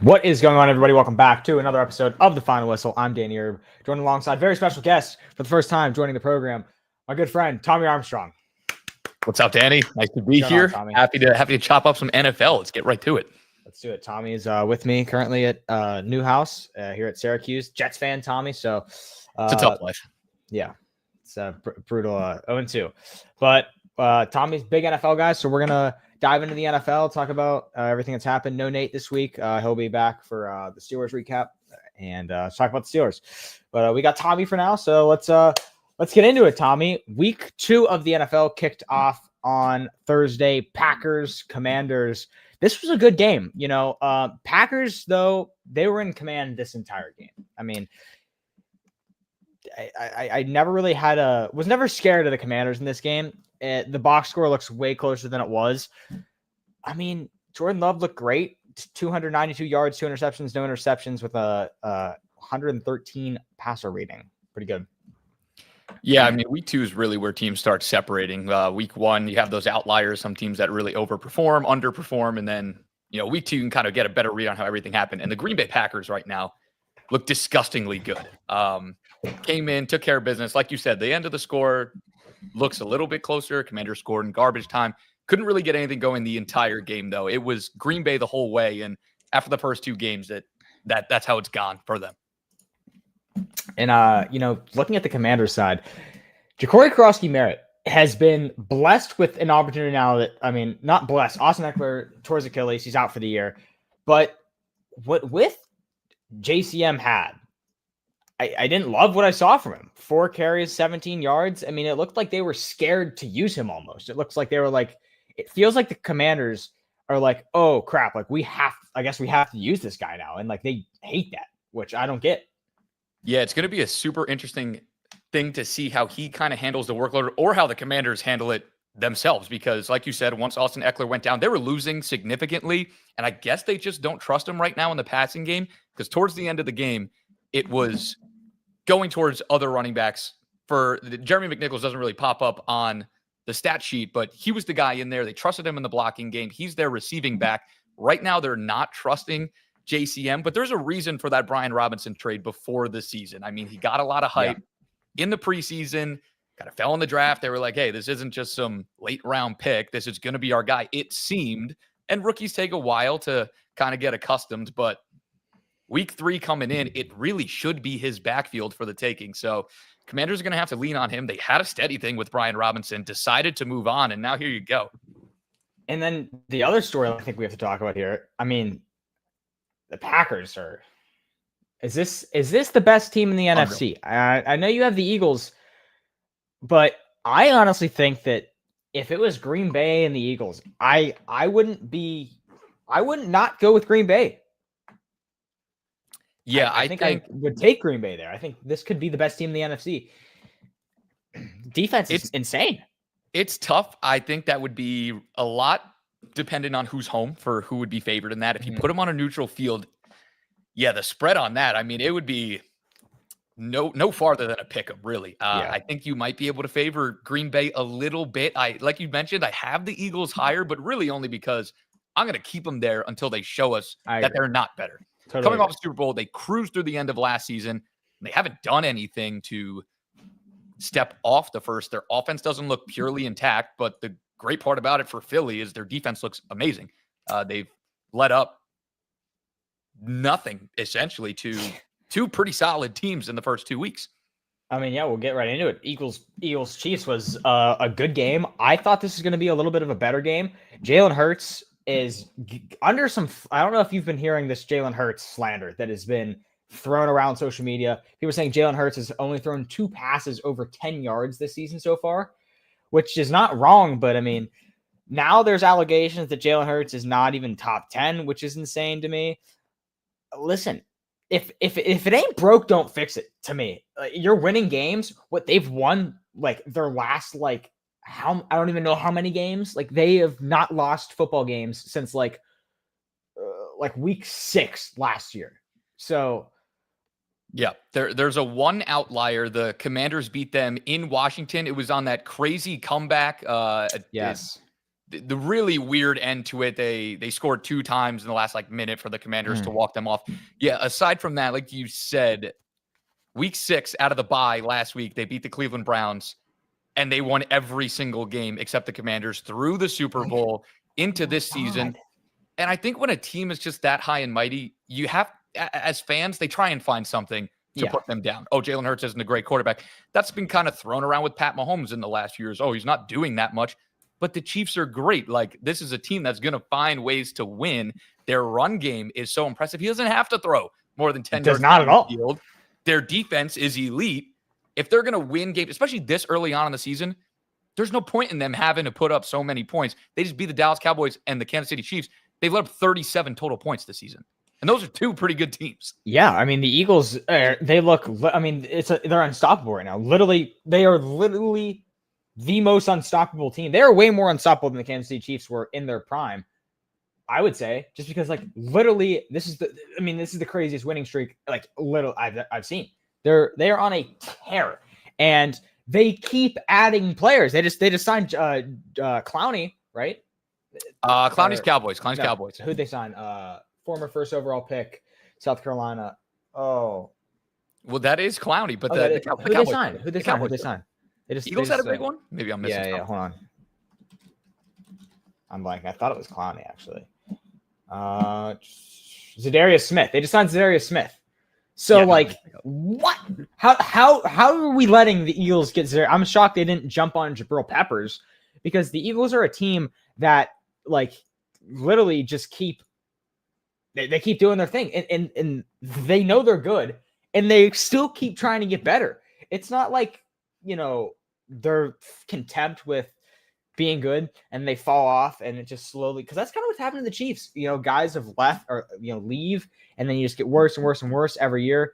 What is going on, everybody? Welcome back to another episode of The Final Whistle. I'm Danny Erb, joined alongside very special guest for the first time joining the program, my good friend, Tommy Armstrong. What's up, Danny? Nice to be What's going on, here. Tommy? Happy to chop up some NFL. Let's get right to it. Let's do it. Tommy is with me currently at New House here at Syracuse. Jets fan, Tommy. So It's a tough life. yeah, it's a brutal 0-2. But Tommy's big NFL guy, so we're gonna dive into the NFL, talk about everything that's happened. No Nate this week. He'll be back for the Steelers recap and talk about the Steelers. But we got Tommy for now, so let's get into it, Tommy. Week 2 of the NFL kicked off on Thursday. Packers, Commanders. This was a good game. You know, Packers, though, they were in command this entire game. I mean, I never really was never scared of the Commanders in this game. The box score looks way closer than it was. I mean, Jordan Love looked great. 292 yards, 2 interceptions, no interceptions with a 113 passer rating. Pretty good. Yeah, I mean, week 2 is really where teams start separating. Week 1, you have those outliers, some teams that really overperform, underperform, and then, week 2, you can kind of get a better read on how everything happened. And the Green Bay Packers right now look disgustingly good. Came in, took care of business. Like you said, the end of the score looks a little bit closer. Commanders scored in garbage time. Couldn't really get anything going the entire game, though. It was Green Bay the whole way. And after the first 2 games, that's how it's gone for them. And, looking at the Commanders side, Ja'Cory Krosky-Merritt has been blessed with an opportunity now that, not blessed. Austin Eckler tore his Achilles. He's out for the year. But what with JCM had, I didn't love what I saw from him. 4 carries, 17 yards. I mean, it looked like they were scared to use him almost. It looks like they were like, it feels like the Commanders are like, oh, crap. Like, I guess we have to use this guy now. And, like, they hate that, which I don't get. Yeah, it's going to be a super interesting thing to see how he kind of handles the workload or how the Commanders handle it themselves. Because like you said, once Austin Eckler went down, they were losing significantly. And I guess they just don't trust him right now in the passing game because towards the end of the game, it was going towards other running backs. Jeremy McNichols doesn't really pop up on the stat sheet, but he was the guy in there. They trusted him in the blocking game. He's their receiving back. Right now, they're not trusting JCM, but there's a reason for that Brian Robinson trade before the season. I mean, he got a lot of hype in the preseason, kind of fell in the draft. They were like, hey, this isn't just some late round pick. This is going to be our guy. It seemed, and rookies take a while to kind of get accustomed, but week 3 coming in, it really should be his backfield for the taking. So Commanders are going to have to lean on him. They had a steady thing with Brian Robinson, decided to move on, and now here you go. And then the other story I think we have to talk about here, I mean, the Packers are. Is this the best team in the NFC? I know you have the Eagles, but I honestly think that if it was Green Bay and the Eagles, I wouldn't not go with Green Bay. Yeah, I think I would take Green Bay there. I think this could be the best team in the NFC. Defense is insane. It's tough. I think that would be a lot dependent on who's home for who would be favored in that. If you put them on a neutral field, yeah, the spread on that, I mean, it would be no farther than a pick 'em, really. I think you might be able to favor Green Bay a little bit. Like you mentioned, I have the Eagles higher, but really only because I'm going to keep them there until they show us that they're not better. Totally Coming off the Super Bowl, they cruised through the end of last season. They haven't done anything to step off the first. Their offense doesn't look purely intact, but the great part about it for Philly is their defense looks amazing. They've let up nothing, essentially, to 2 pretty solid teams in the first 2 weeks. I mean, yeah, we'll get right into it. Eagles Chiefs was a good game. I thought this was going to be a little bit of a better game. Jalen Hurts is under some, I don't know if you've been hearing this Jalen Hurts slander that has been thrown around social media. People saying Jalen Hurts has only thrown 2 passes over 10 yards this season so far, which is not wrong. But I mean, now there's allegations that Jalen Hurts is not even top 10, which is insane to me. Listen, if it ain't broke, don't fix it. To me, you're winning games. What they've won, like their last, like I don't even know how many games. Like they have not lost football games since like week 6 last year. So yeah, there's a one outlier. The Commanders beat them in Washington. It was on that crazy comeback. Yes. the really weird end to it. They scored 2 times in the last like minute for the Commanders to walk them off. Yeah, aside from that, like you said, week 6 out of the bye last week, they beat the Cleveland Browns and they won every single game except the Commanders through the Super Bowl into this season. And I think when a team is just that high and mighty, you have, as fans, they try and find something to put them down. Oh, Jalen Hurts isn't a great quarterback. That's been kind of thrown around with Pat Mahomes in the last few years. Oh, he's not doing that much. But the Chiefs are great. Like, this is a team that's going to find ways to win. Their run game is so impressive. He doesn't have to throw more than 10 yards not at all. Field. Their defense is elite. If they're going to win games, especially this early on in the season, there's no point in them having to put up so many points. They just beat the Dallas Cowboys and the Kansas City Chiefs. They've let up 37 total points this season. And those are 2 pretty good teams. Yeah, I mean, the Eagles, they look, I mean, they're unstoppable right now. They are literally the most unstoppable team. They are way more unstoppable than the Kansas City Chiefs were in their prime, I would say, just because, like, literally, this is the craziest winning streak, like, I've seen. They are on a tear, and they keep adding players. They just signed Clowney, right? Clowney's Cowboys. Cowboys. Who'd they sign? Former first overall pick, South Carolina. Oh, well, that is Clowney, but who they signed? Who they signed? Eagles had a big one. Maybe I'm missing. Yeah. Hold on, I'm blanking. I thought it was Clowney actually. Zadarius Smith. They just signed Zadarius Smith. So what? How are we letting the Eagles get Zadarius? I'm shocked they didn't jump on Jabril Peppers, because the Eagles are a team that, like, literally just keep doing their thing, and they know they're good, and they still keep trying to get better. It's not like, they're content with being good and they fall off, and it just slowly, because that's kind of what's happened to the Chiefs. Guys have left or leave, and then you just get worse and worse and worse every year.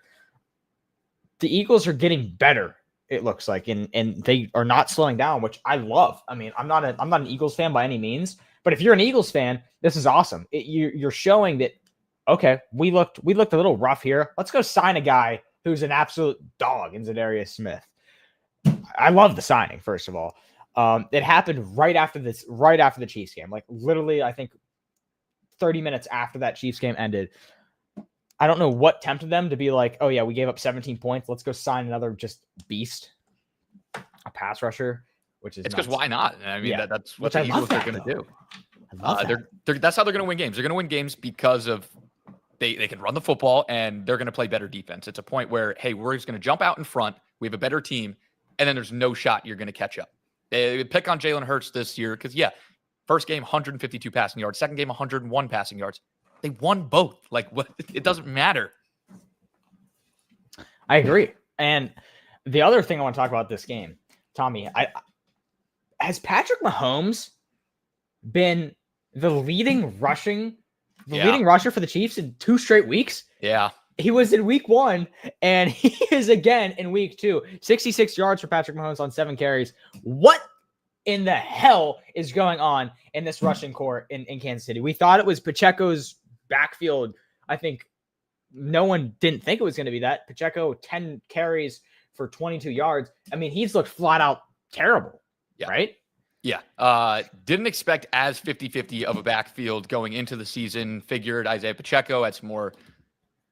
The Eagles are getting better, it looks like, and they are not slowing down, which I love. I mean, I'm not an Eagles fan by any means, but if you're an Eagles fan, this is awesome. You're showing that, okay, we looked a little rough here. Let's go sign a guy who's an absolute dog in Zadarius Smith. I love the signing, first of all. It happened right after the Chiefs game. Like, literally, I think 30 minutes after that Chiefs game ended. I don't know what tempted them to be like, oh yeah, we gave up 17 points. Let's go sign another just beast, a pass rusher, which is, it's because why not? I mean, that's what the Eagles are going to do. That's how they're going to win games. They're going to win games because of they can run the football, and they're going to play better defense. It's a point where, hey, we're just going to jump out in front. We have a better team, and then there's no shot you're going to catch up. They pick on Jalen Hurts this year because, first game, 152 passing yards. Second game, 101 passing yards. They won both. Like, what? It doesn't matter. I agree. And the other thing I want to talk about this game, Tommy, has Patrick Mahomes been the leading rusher for the Chiefs in 2 straight weeks? Yeah. He was in week 1, and he is again in week 2. 66 yards for Patrick Mahomes on 7 carries. What in the hell is going on in this rushing core in Kansas City? We thought it was Pacheco's backfield. I think no one didn't think it was going to be that. Pacheco, 10 carries for 22 yards. I mean, he's looked flat out terrible, right? Yeah. Didn't expect as 50-50 of a backfield going into the season. Figured Isaiah Pacheco had some more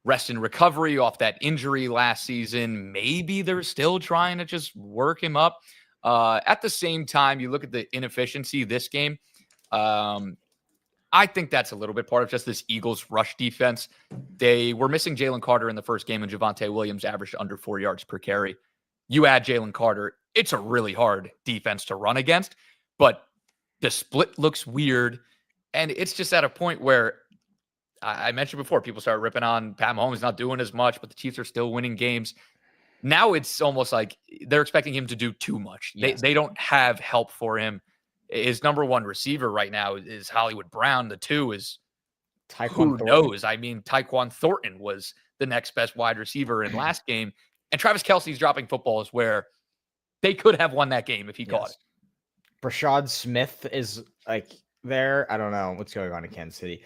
rest and recovery off that injury last season. Maybe they're still trying to just work him up. At the same time, you look at the inefficiency this game. I think that's a little bit part of just this Eagles rush defense. They were missing Jalen Carter in the first game, and Javonte Williams averaged under 4 yards per carry. You add Jalen Carter, it's a really hard defense to run against, but the split looks weird. And it's just at a point where I mentioned before, people start ripping on Pat Mahomes not doing as much, but the Chiefs are still winning games. Now it's almost like they're expecting him to do too much. Yes. They don't have help for him. His number 1 receiver right now is Hollywood Brown. The 2 is who knows? I mean, Tyquan Thornton was the next best wide receiver in last game. And Travis Kelce's dropping footballs where they could have won that game if he caught it. Rashad Smith is like there. I don't know what's going on in Kansas City.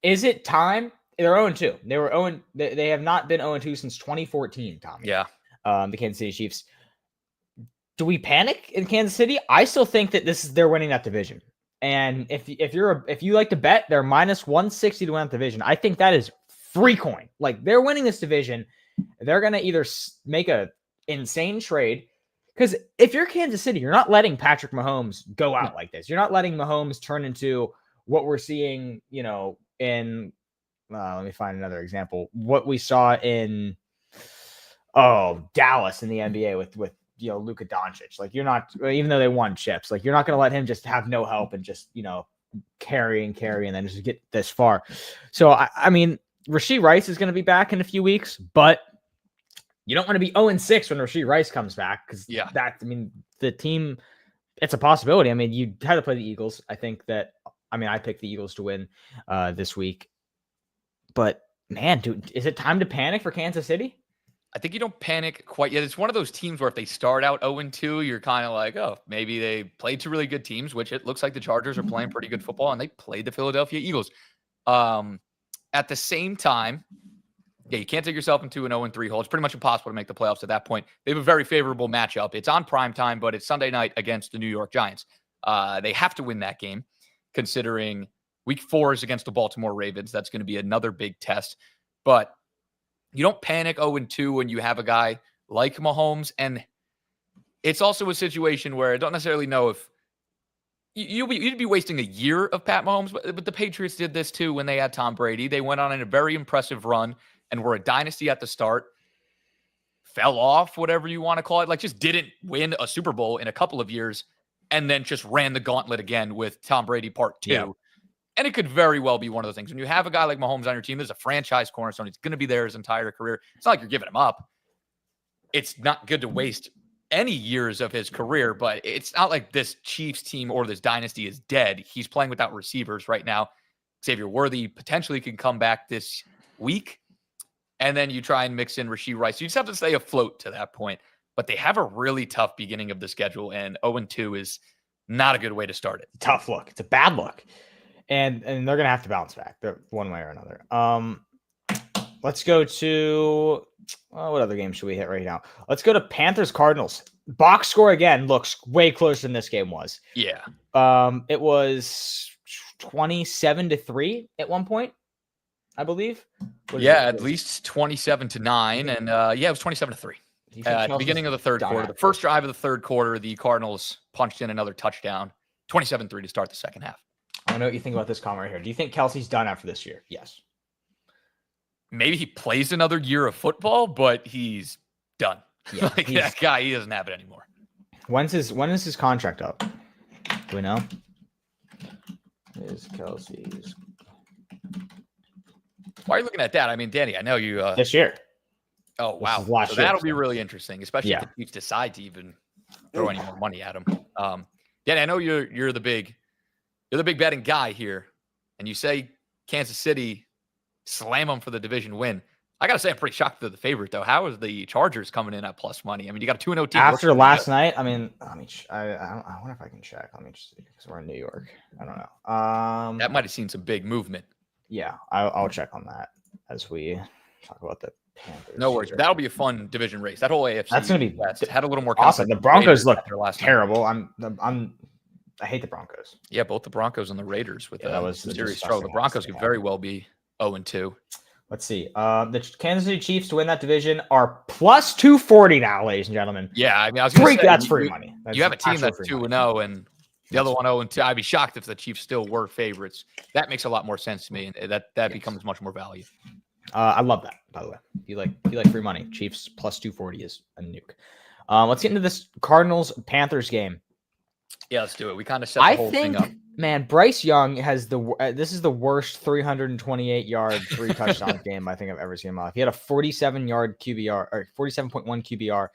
Is it time? They're 0-2. They were 0. They have not been 0-2 since 2014, Tommy. Yeah. The Kansas City Chiefs. Do we panic in Kansas City? I still think that they're winning that division. And if you like to bet, they're minus 160 to win the division. I think that is free coin. Like, they're winning this division. They're going to either make a insane trade, because if you're Kansas City, you're not letting Patrick Mahomes go out like this. You're not letting Mahomes turn into what we're seeing, in let me find another example. What we saw in Dallas in the NBA with Luka Doncic. Like, you're not, even though they won chips, like, you're not going to let him just have no help and just carry and then just get this far. So I mean, Rashee Rice is going to be back in a few weeks, but you don't want to be 0-6 when Rashee Rice comes back, because the team, it's a possibility. I mean, you had to play the Eagles. I picked the Eagles to win this week. But man, dude, is it time to panic for Kansas City? I think you don't panic quite yet. It's one of those teams where if they start out 0-2, you're kind of like, oh, maybe they played two really good teams, which it looks like the Chargers are playing pretty good football, and they played the Philadelphia Eagles. At the same time, you can't take yourself into an 0-3 hole. It's pretty much impossible to make the playoffs at that point. They have a very favorable matchup. It's on prime time, but it's Sunday night against the New York Giants. They have to win that game, considering Week 4 is against the Baltimore Ravens. That's going to be another big test. But you don't panic 0-2 when you have a guy like Mahomes. And it's also a situation where I don't necessarily know if you'd be wasting a year of Pat Mahomes. But the Patriots did this too when they had Tom Brady. They went on a very impressive run and were a dynasty at the start. Fell off, whatever you want to call it. Like, just didn't win a Super Bowl in a couple of years, and then just ran the gauntlet again with Tom Brady Part 2. Yeah. And it could very well be one of those things. When you have a guy like Mahomes on your team, there's a franchise cornerstone. He's going to be there his entire career. It's not like you're giving him up. It's not good to waste any years of his career, but it's not like this Chiefs team or this dynasty is dead. He's playing without receivers right now. Xavier Worthy potentially can come back this week. And then you try and mix in Rashee Rice. You just have to stay afloat to that point. But they have a really tough beginning of the schedule, and 0-2 is not a good way to start it. Tough look. It's a bad look. And they're going to have to bounce back one way or another. Let's go to what other game should we hit right now? Let's go to Panthers-Cardinals. Box score again looks way closer than this game was. Yeah. It was 27-3 at one point, I believe. At least 27-9, and it was 27-3. At the beginning of the third quarter, the first drive of the third quarter, the Cardinals punched in another touchdown, 27-3 to start the second half. I know what you think about this comment right here. Do you think Kelsey's done after this year? Yes. Maybe he plays another year of football, but he's done. Yeah, that guy, he doesn't have it anymore. When is his contract up? Do we know? Is Kelsey's? Why are you looking at that? I mean, Danny, I know you. This year. Oh, wow. So that'll be really interesting, especially if the Chiefs decide to even throw any more money at him. Danny, I know you're the big betting guy here, and you say Kansas City slam them for the division win. I got to say, I'm pretty shocked they're the favorite, though. How is the Chargers coming in at plus money? I mean, you got a 2-0 team. After last night, I mean, I wonder if I can check. Let me just see, because we're in New York. I don't know. That might have seen some big movement. Yeah, I'll check on that as we talk about the Panthers. No worries. That'll be a fun division race. That whole AFC. That's going to be West had a little more. Awesome. The Broncos look terrible. I hate the Broncos. Yeah, both the Broncos and the Raiders with that was serious struggle. The Broncos could very well be 0-2. Let's see. The Kansas City Chiefs to win that division are plus 240 now, ladies and gentlemen. Yeah, I mean, I was going to say that's free money. You have a team that's 2-0, and the other one 0-2. I'd be shocked if the Chiefs still were favorites. That makes a lot more sense to me, and that becomes much more value. I love that, by the way. If you like free money, Chiefs plus 240 is a nuke. Let's get into this Cardinals-Panthers game. Yeah, let's do it. We kind of set the whole thing up. Man, Bryce Young has this is the worst 328-yard 3 touchdown game I think I've ever seen in my life. He had a 47-yard QBR or 47.1 QBR.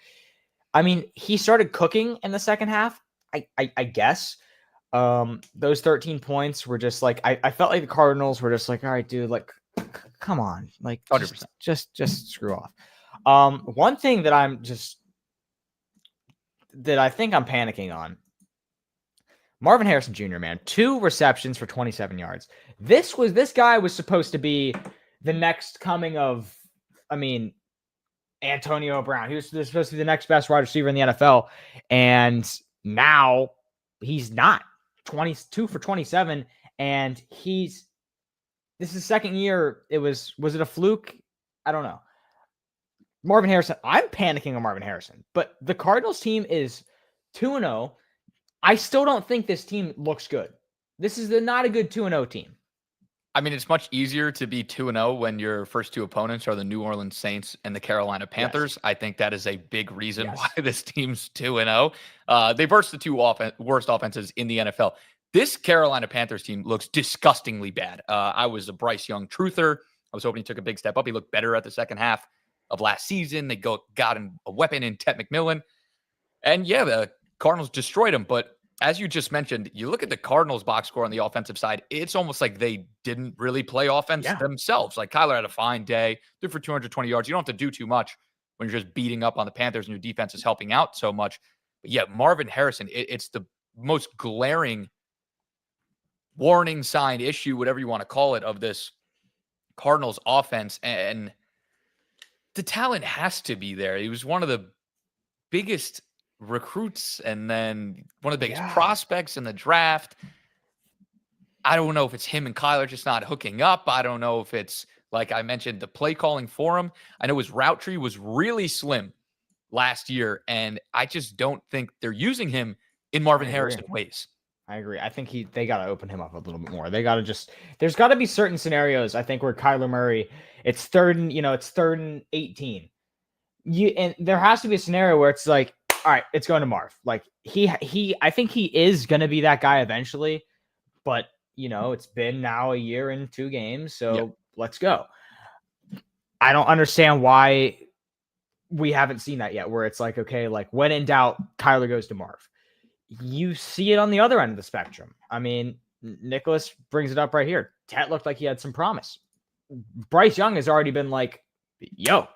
I mean, he started cooking in the second half. I guess those 13 points were just like I felt like the Cardinals were just like, all right, dude, like come on, like 100%. Just screw off. One thing that I think I'm panicking on. Marvin Harrison Jr., man, 2 receptions for 27 yards. This guy was supposed to be the next coming of, Antonio Brown. He was supposed to be the next best wide receiver in the NFL, and now he's not. 22 for 27, and this is his second year. Was it a fluke? I don't know. Marvin Harrison. I'm panicking on Marvin Harrison, but the Cardinals team is 2-0. I still don't think this team looks good. This is not a good 2-0 team. I mean, it's much easier to be 2-0 when your first two opponents are the New Orleans Saints and the Carolina Panthers. Yes. I think that is a big reason why this team's 2-0. They versed the two worst offenses in the NFL. This Carolina Panthers team looks disgustingly bad. I was a Bryce Young truther. I was hoping he took a big step up. He looked better at the second half of last season. They got a weapon in Ted McMillan. And yeah, the Cardinals destroyed him. But as you just mentioned, you look at the Cardinals box score on the offensive side, it's almost like they didn't really play offense themselves. Like Kyler had a fine day, threw for 220 yards. You don't have to do too much when you're just beating up on the Panthers and your defense is helping out so much. But yeah, Marvin Harrison, it's the most glaring warning sign issue, whatever you want to call it, of this Cardinals offense. And the talent has to be there. He was one of the biggest recruits and then one of the biggest prospects in the draft. I don't know if it's him and Kyler just not hooking up. I don't know if it's, like I mentioned, the play calling for him. I know his route tree was really slim last year, and I just don't think they're using him in Marvin Harrison ways. I agree. I think they got to open him up a little bit more. They got to there's got to be certain scenarios, I think, where Kyler Murray, it's third and 18. And there has to be a scenario where it's like, all right, it's going to Marv. Like I think he is going to be that guy eventually, but it's been now a year and 2 games. So let's go. I don't understand why we haven't seen that yet, where it's like, okay, like when in doubt, Kyler goes to Marv. You see it on the other end of the spectrum. I mean, Nicholas brings it up right here. Tet looked like he had some promise. Bryce Young has already been like, yo,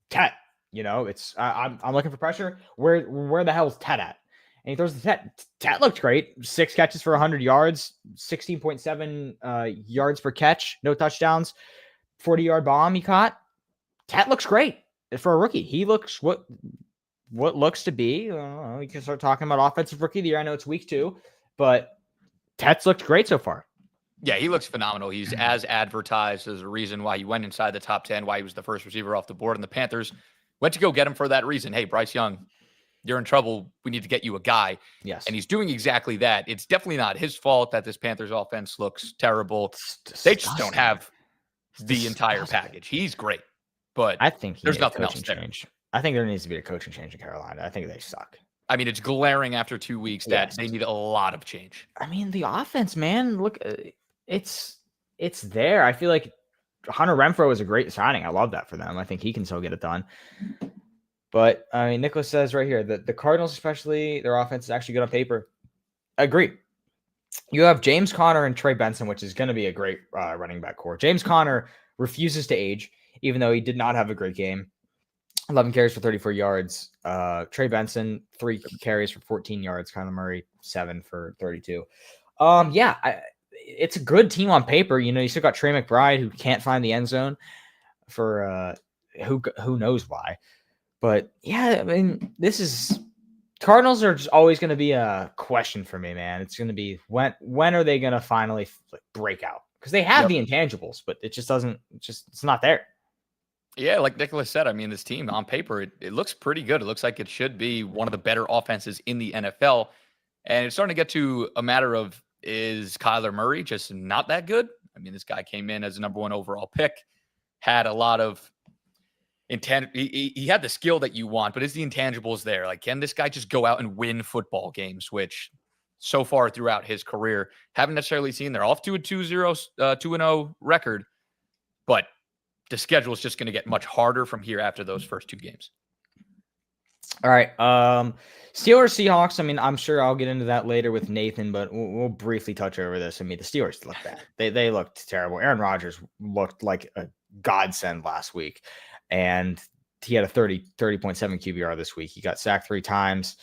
Tet, it's I'm looking for pressure. Where the hell is Tet at? And he throws the Tet. Tet looked great. 6 catches for 100 yards, 16.7 yards per catch, no touchdowns, 40-yard bomb he caught. Tet looks great for a rookie. He looks what looks to be. We can start talking about offensive rookie of the year. I know it's week 2, but Tet's looked great so far. Yeah, he looks phenomenal. He's as advertised. There's a reason why he went inside the top 10, why he was the first receiver off the board. And the Panthers went to go get him for that reason. Hey, Bryce Young, you're in trouble. We need to get you a guy. Yes. And he's doing exactly that. It's definitely not his fault that this Panthers offense looks terrible. They just don't have the entire package. He's great, but I think there's nothing else there. Change. I think there needs to be a coaching change in Carolina. I think they suck. I mean, it's glaring after 2 weeks that they need a lot of change. I mean, the offense, man, look, it's there. I feel like Hunter Renfrow is a great signing. I love that for them. I think he can still get it done. But I mean, Nicholas says right here that the Cardinals, especially their offense, is actually good on paper. I agree. You have James Conner and Trey Benson, which is going to be a great running back core. James Conner refuses to age, even though he did not have a great game. 11 carries for 34 yards. Trey Benson, 3 carries for 14 yards. Kyler Murray, 7 for 32. It's a good team on paper. You still got Trey McBride, who can't find the end zone for who knows why. But yeah, I mean, Cardinals are just always going to be a question for me, man. It's going to be when are they going to finally break out? Because they have the intangibles, but it just doesn't. It's not there. Yeah, like Nicholas said, I mean, this team on paper, it looks pretty good. It looks like it should be one of the better offenses in the NFL. And it's starting to get to a matter of, is Kyler Murray just not that good? I mean, this guy came in as a number 1 overall pick, had a lot of intent. He had the skill that you want, but is the intangibles there? Like, can this guy just go out and win football games, which so far throughout his career, haven't necessarily seen. They're off to a 2-0 record, but the schedule is just going to get much harder from here after those first 2 games. All right. Steelers, Seahawks. I mean, I'm sure I'll get into that later with Nathan, but we'll briefly touch over this. I mean, the Steelers look bad. They looked terrible. Aaron Rodgers looked like a godsend last week, and he had a 30.7 QBR this week. He got sacked 3 times,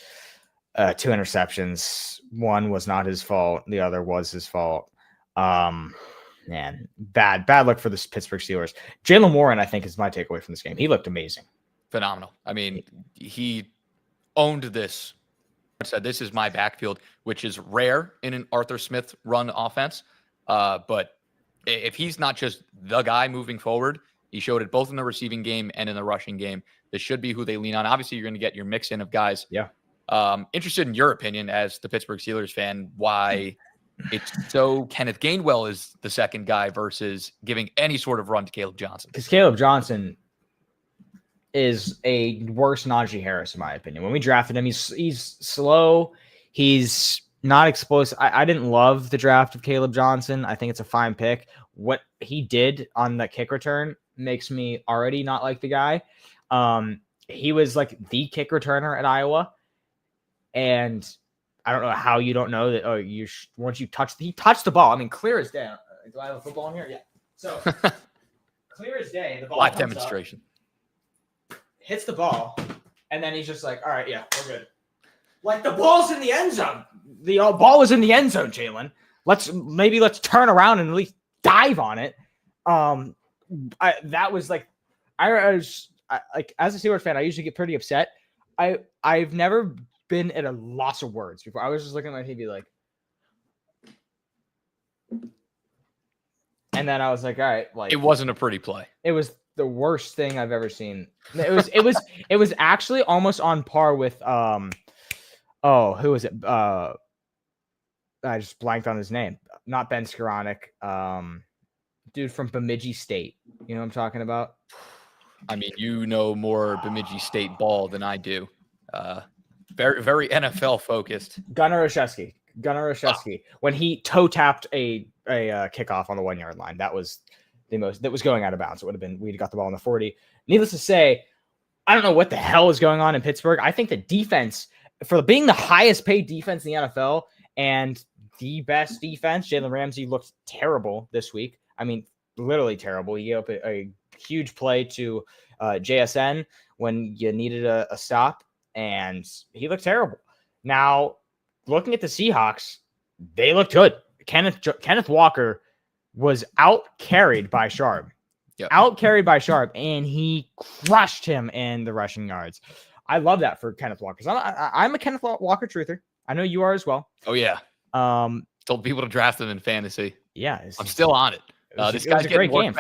2 interceptions. One was not his fault. The other was his fault. Man, bad luck for the Pittsburgh Steelers. Jaylen Warren, I think, is my takeaway from this game. He looked amazing. Phenomenal. I mean, he owned this said, this is my backfield, which is rare in an Arthur Smith run offense. But if he's not just the guy moving forward, he showed it both in the receiving game and in the rushing game. This should be who they lean on. Obviously, you're going to get your mix in of guys. Yeah. Interested in your opinion as the Pittsburgh Steelers fan, why it's so Kenneth Gainwell is the second guy versus giving any sort of run to Caleb Johnson. Because Caleb Johnson is a worse Najee Harris, in my opinion. When we drafted him, he's slow. He's not explosive. I didn't love the draft of Caleb Johnson. I think it's a fine pick. What he did on the kick return makes me already not like the guy. He was like the kick returner at Iowa. And I don't know how you don't know that. Oh, once you he touched the ball. I mean, clear as day. Do I have a football in here? Yeah. So clear as day. The ball live comes demonstration. Up, hits the ball, and then he's just like, "All right, yeah, we're good." Like the ball's in the end zone. The ball was in the end zone, Jalen. Let's turn around and at least dive on it. That was like, I was like, as a Steelers fan, I usually get pretty upset. I've never been at a loss of words before. I was just looking at my TV like, and then I was like, all right, like it wasn't a pretty play. It was the worst thing I've ever seen. It was actually almost on par with who was it? I just blanked on his name. Not Ben Skoranek. Dude from Bemidji State. You know what I'm talking about? I mean, you know more Bemidji State ball than I do. Very, very NFL focused. Gunnar Olszewski. When he toe tapped a kickoff on the 1 yard line, that was that was going out of bounds. It would have been, we'd got the ball on the 40. Needless to say, I don't know what the hell is going on in Pittsburgh. I think the defense, for being the highest paid defense in the NFL and the best defense, Jalen Ramsey looked terrible this week. I mean, literally terrible. He gave up a huge play to JSN when you needed a stop, and he looked terrible. Now, looking at the Seahawks, they looked good. Kenneth Walker was out-carried by Sharp. Yep. Out-carried by Sharp, and he crushed him in the rushing yards. I love that for Kenneth Walker. I'm a Kenneth Walker truther. I know you are as well. Oh, yeah. Told people to draft him in fantasy. Yeah. I'm still on it. This guy's getting worked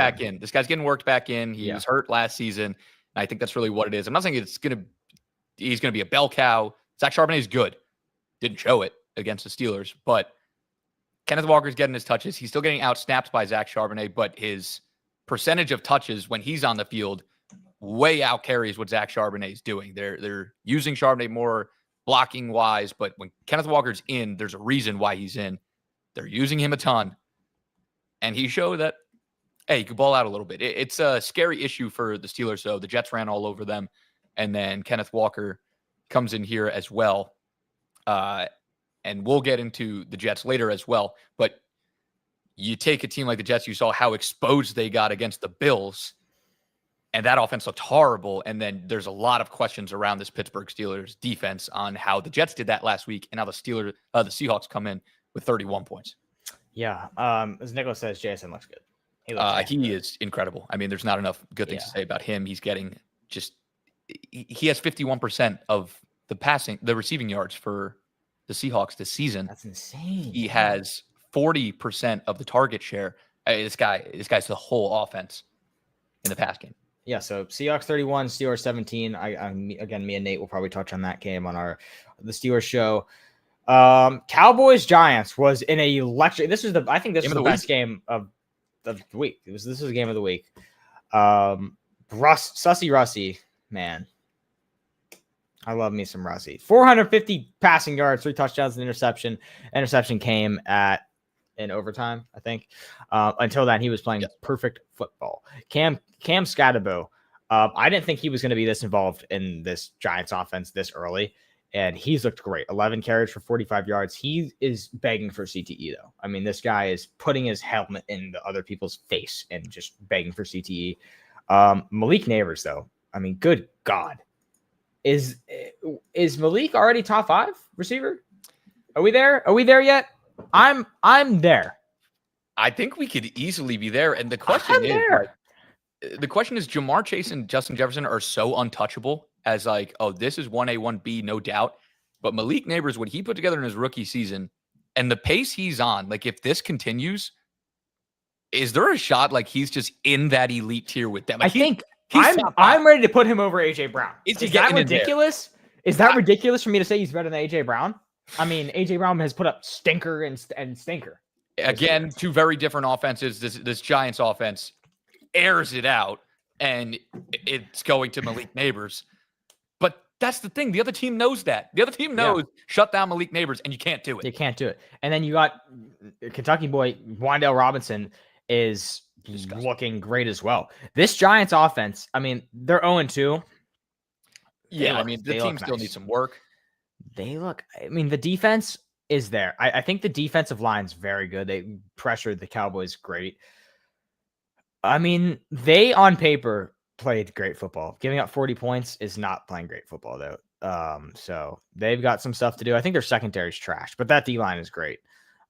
back in. He was hurt last season. And I think that's really what it is. I'm not saying he's going to be a bell cow. Zach Charbonnet is good. Didn't show it against the Steelers, but Kenneth Walker's getting his touches. He's still getting out-snapped by Zach Charbonnet, but his percentage of touches when he's on the field way out carries what Zach Charbonnet is doing. They're using Charbonnet more blocking-wise, but when Kenneth Walker's in, there's a reason why he's in. They're using him a ton. And he showed that, hey, you could ball out a little bit. It's a scary issue for the Steelers, though. The Jets ran all over them, and then Kenneth Walker comes in here as well. And we'll get into the Jets later as well. But you take a team like the Jets, you saw how exposed they got against the Bills, and that offense looked horrible. And then there's a lot of questions around this Pittsburgh Steelers defense on how the Jets did that last week and how the Seahawks come in with 31 points. Yeah. As Nicholas says, Jason looks good. He is incredible. I mean, there's not enough good things to say about him. He's getting he has 51% of the receiving yards for the Seahawks this season. That's insane. He has 40% of the target share. This guy's the whole offense in the pass game. Yeah, so Seahawks 31, Steelers 17. Again, me and Nate will probably touch on that game on the Steelers show. Cowboys Giants was in a electric. I think this was the best game of the week. This was a game of the week. Sussy Russie, man. I love me some Russie. 450 passing yards, 3 touchdowns, and interception. Interception came in overtime, I think. Until then, he was playing perfect football. Cam Scatterbo. I didn't think he was going to be this involved in this Giants offense this early, and he's looked great. 11 carries for 45 yards. He is begging for CTE, though. I mean, this guy is putting his helmet in the other people's face and just begging for CTE. Malik Neighbors, though. I mean, good God. Is Malik already top 5 receiver? Are we there? Are we there yet? I'm there. I think we could easily be there. And the question is, Jamar Chase and Justin Jefferson are so untouchable as this is 1A, 1B, no doubt. But Malik Neighbors, what he put together in his rookie season and the pace he's on, like if this continues, is there a shot like he's just in that elite tier with them? Like I think he's I'm ready to put him over AJ Brown. Is he Is that getting in there? ridiculous? Is that ridiculous for me to say he's better than AJ Brown? I mean, AJ Brown has put up stinker and stinker. Again, two very different offenses. This Giants offense airs it out, and it's going to Malik Neighbors. But that's the thing. The other team knows that. The other team knows shut down Malik Neighbors, and you can't do it. You can't do it. And then you got Kentucky boy Wan'Dale Robinson is looking great as well. This Giants offense, I mean, they're 0-2. Yeah, I mean, the team still needs some work. I mean, the defense is there. I think the defensive line's very good. They pressured the Cowboys great. I mean, they on paper played great football. Giving up 40 points is not playing great football, though. So they've got some stuff to do. I think their secondary's trash, but that D-line is great.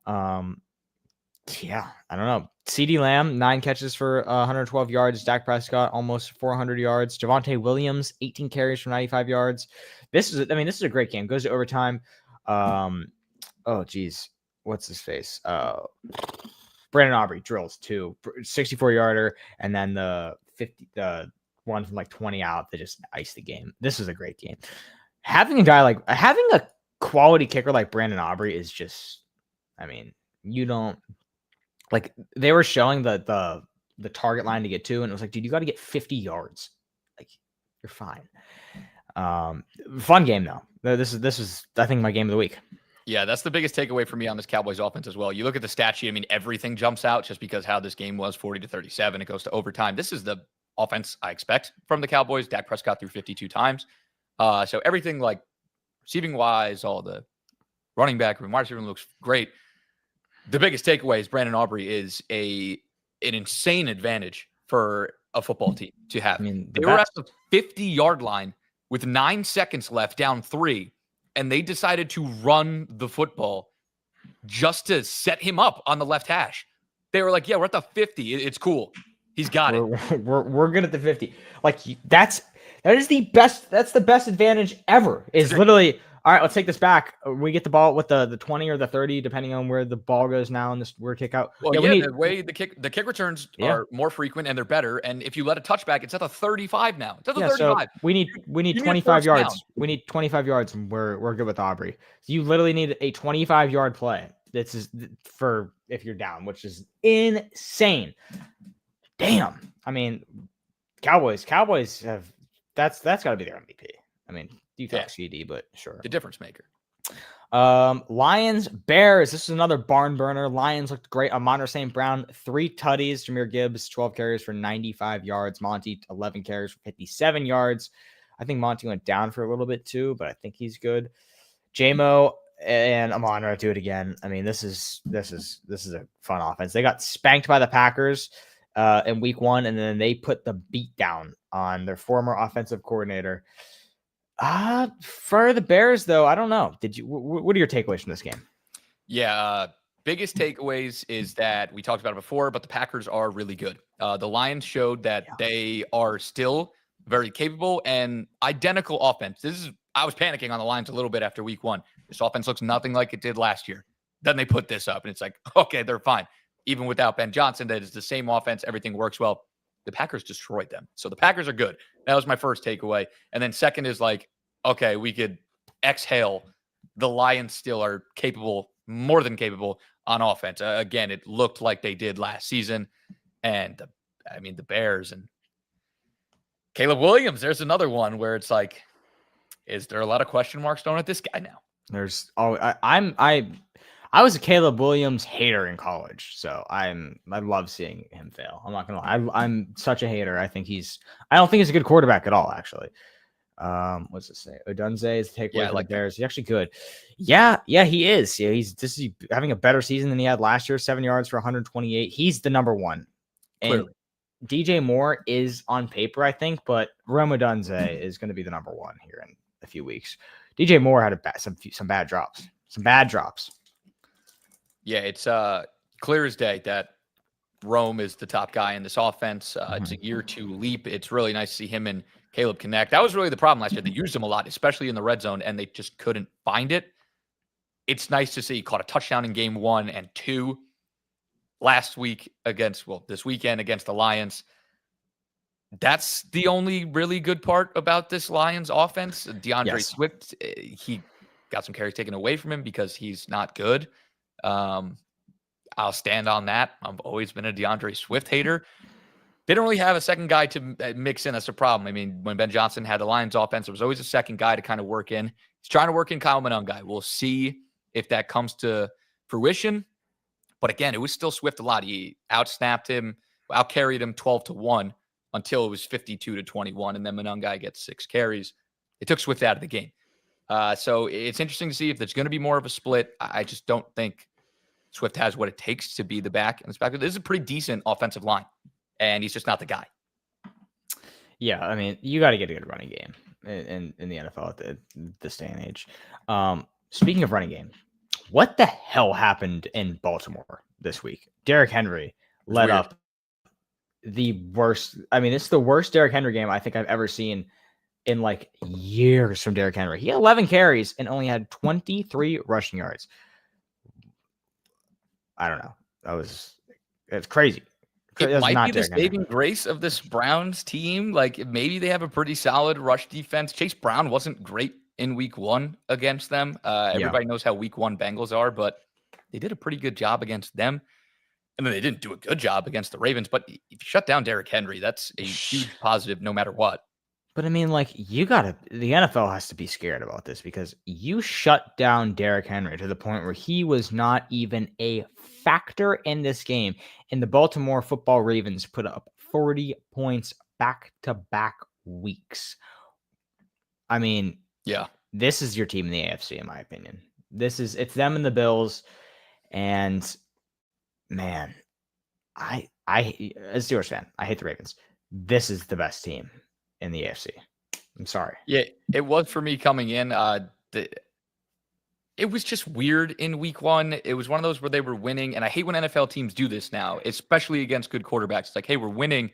Yeah, I don't know. CeeDee Lamb, 9 catches for 112 yards. Dak Prescott, almost 400 yards. Javonte Williams, 18 carries for 95 yards. This is a great game. Goes to overtime. Oh, geez. What's his face? Brandon Aubrey drills 2, 64-yarder, and then the one from like 20 out. They just iced the game. This is a great game. Having a quality kicker like Brandon Aubrey is just, I mean, you don't. Like they were showing the target line to get to, and it was like, dude, you got to get 50 yards. Like you're fine. Fun game though. This is I think my game of the week. Yeah, that's the biggest takeaway for me on this Cowboys offense as well. You look at the stat sheet. I mean, everything jumps out just because how this game was 40-37. It goes to overtime. This is the offense I expect from the Cowboys. Dak Prescott threw 52 times. So everything like receiving wise, all the running back, wide receiver looks great. The biggest takeaway is Brandon Aubrey is an insane advantage for a football team to have. I mean, they were at the 50-yard line with 9 seconds left, down 3, and they decided to run the football just to set him up on the left hash. They were like, "Yeah, we're at the 50. It's cool. He's got it. We're good at the 50." Like that is the best. That's the best advantage ever. Is literally. All right, let's take this back. We get the ball with the 20 or the 30, depending on where the ball goes now in this weird kick out. Well, the way the kick returns are more frequent and they're better. And if you let a touchback, it's at the 35 now. It's at the 35. So we need 25 yards. Down. We need 25 yards, and we're good with Aubrey. So you literally need a 25-yard play. This is for if you're down, which is insane. Damn. I mean, Cowboys have that's got to be their MVP. I mean. Defense CD, but sure. The difference maker. Lions, Bears. This is another barn burner. Lions looked great. Amon St. Brown, 3 tutties. Jahmyr Gibbs, 12 carries for 95 yards. Monty, 11 carries for 57 yards. I think Monty went down for a little bit too, but I think he's good. J-Mo and Amon do it again. I mean, this is a fun offense. They got spanked by the Packers in week 1, and then they put the beat down on their former offensive coordinator. For the Bears, though, I don't know. What are your takeaways from this game? Yeah, biggest takeaways is that we talked about it before, but the Packers are really good. The Lions showed that they are still very capable and identical offense. I was panicking on the Lions a little bit after week 1. This offense looks nothing like it did last year. Then they put this up, and it's like, okay, they're fine. Even without Ben Johnson, that is the same offense. Everything works well. The Packers destroyed them. So the Packers are good. That was my first takeaway. And then second is like, okay, we could exhale. The Lions still are capable, more than capable on offense. Again, it looked like they did last season. And the Bears and Caleb Williams, there's another one where it's like, is there a lot of question marks thrown at this guy now? I was a Caleb Williams hater in college, so I love seeing him fail. I'm not gonna lie. I'm such a hater. I don't think he's a good quarterback at all, actually. What's it say? Odunze is the takeaway for the Bears. He's actually good. Yeah, he is. Yeah, he's having a better season than he had last year. 7 yards for 128. He's the number one. And clearly. DJ Moore is on paper, I think, but Rome Odunze is going to be the number one here in a few weeks. DJ Moore had some bad drops. Some bad drops. Yeah, it's clear as day that Rome is the top guy in this offense. It's a year 2 leap. It's really nice to see him and Caleb connect. That was really the problem last year. They used him a lot, especially in the red zone, and they just couldn't find it. It's nice to see he caught a touchdown in game 1 and 2 last week this weekend against the Lions. That's the only really good part about this Lions offense. DeAndre Swift, he got some carries taken away from him because he's not good. I'll stand on that. I've always been a DeAndre Swift hater. They don't really have a second guy to mix in. That's a problem. I mean, when Ben Johnson had the Lions offense, there was always a second guy to kind of work in. He's trying to work in Kyle Monangai. We'll see if that comes to fruition. But again, it was still Swift a lot. He out-carried him 12-1 until it was 52-21, and then Monangai gets 6 carries. It took Swift out of the game. So it's interesting to see if there's going to be more of a split. I just don't think Swift has what it takes to be the back in this back. This is a pretty decent offensive line, and he's just not the guy. Yeah, I mean, you got to get a good running game in the NFL at this day and age. Speaking of running game, what the hell happened in Baltimore this week? Derrick Henry let up the worst. I mean, it's the worst Derrick Henry game I think I've ever seen in like years from Derrick Henry. He had 11 carries and only had 23 rushing yards. I don't know. It's crazy. It might be the saving grace of this Browns team. Like maybe they have a pretty solid rush defense. Chase Brown wasn't great in week 1 against them. Everybody knows how week 1 Bengals are, but they did a pretty good job against them. And then they didn't do a good job against the Ravens. But if you shut down Derrick Henry, that's a huge positive no matter what. But I mean, like, the NFL has to be scared about this because you shut down Derrick Henry to the point where he was not even a factor in this game. And the Baltimore football Ravens put up 40 points back-to-back weeks. I mean, yeah, this is your team in the AFC, in my opinion. It's them and the Bills. And man, as a Steelers fan, I hate the Ravens. This is the best team in the AFC. I'm sorry. Yeah, it was for me coming in. It was just weird in week 1. It was one of those where they were winning, and I hate when NFL teams do this now, especially against good quarterbacks. It's like, hey, we're winning,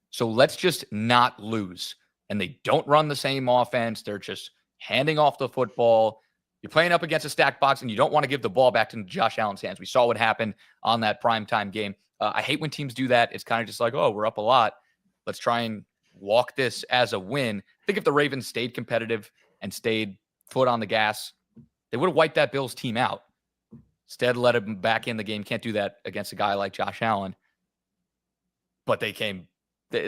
so let's just not lose. And they don't run the same offense. They're just handing off the football. You're playing up against a stacked box, and you don't want to give the ball back to Josh Allen's hands. We saw what happened on that primetime game. I hate when teams do that. It's kind of just like, oh, we're up a lot. Let's try and walk this as a win. I think if the Ravens stayed competitive and stayed foot on the gas, they would have wiped that Bills team out. Instead, let them back in the game. Can't do that against a guy like Josh Allen. But they had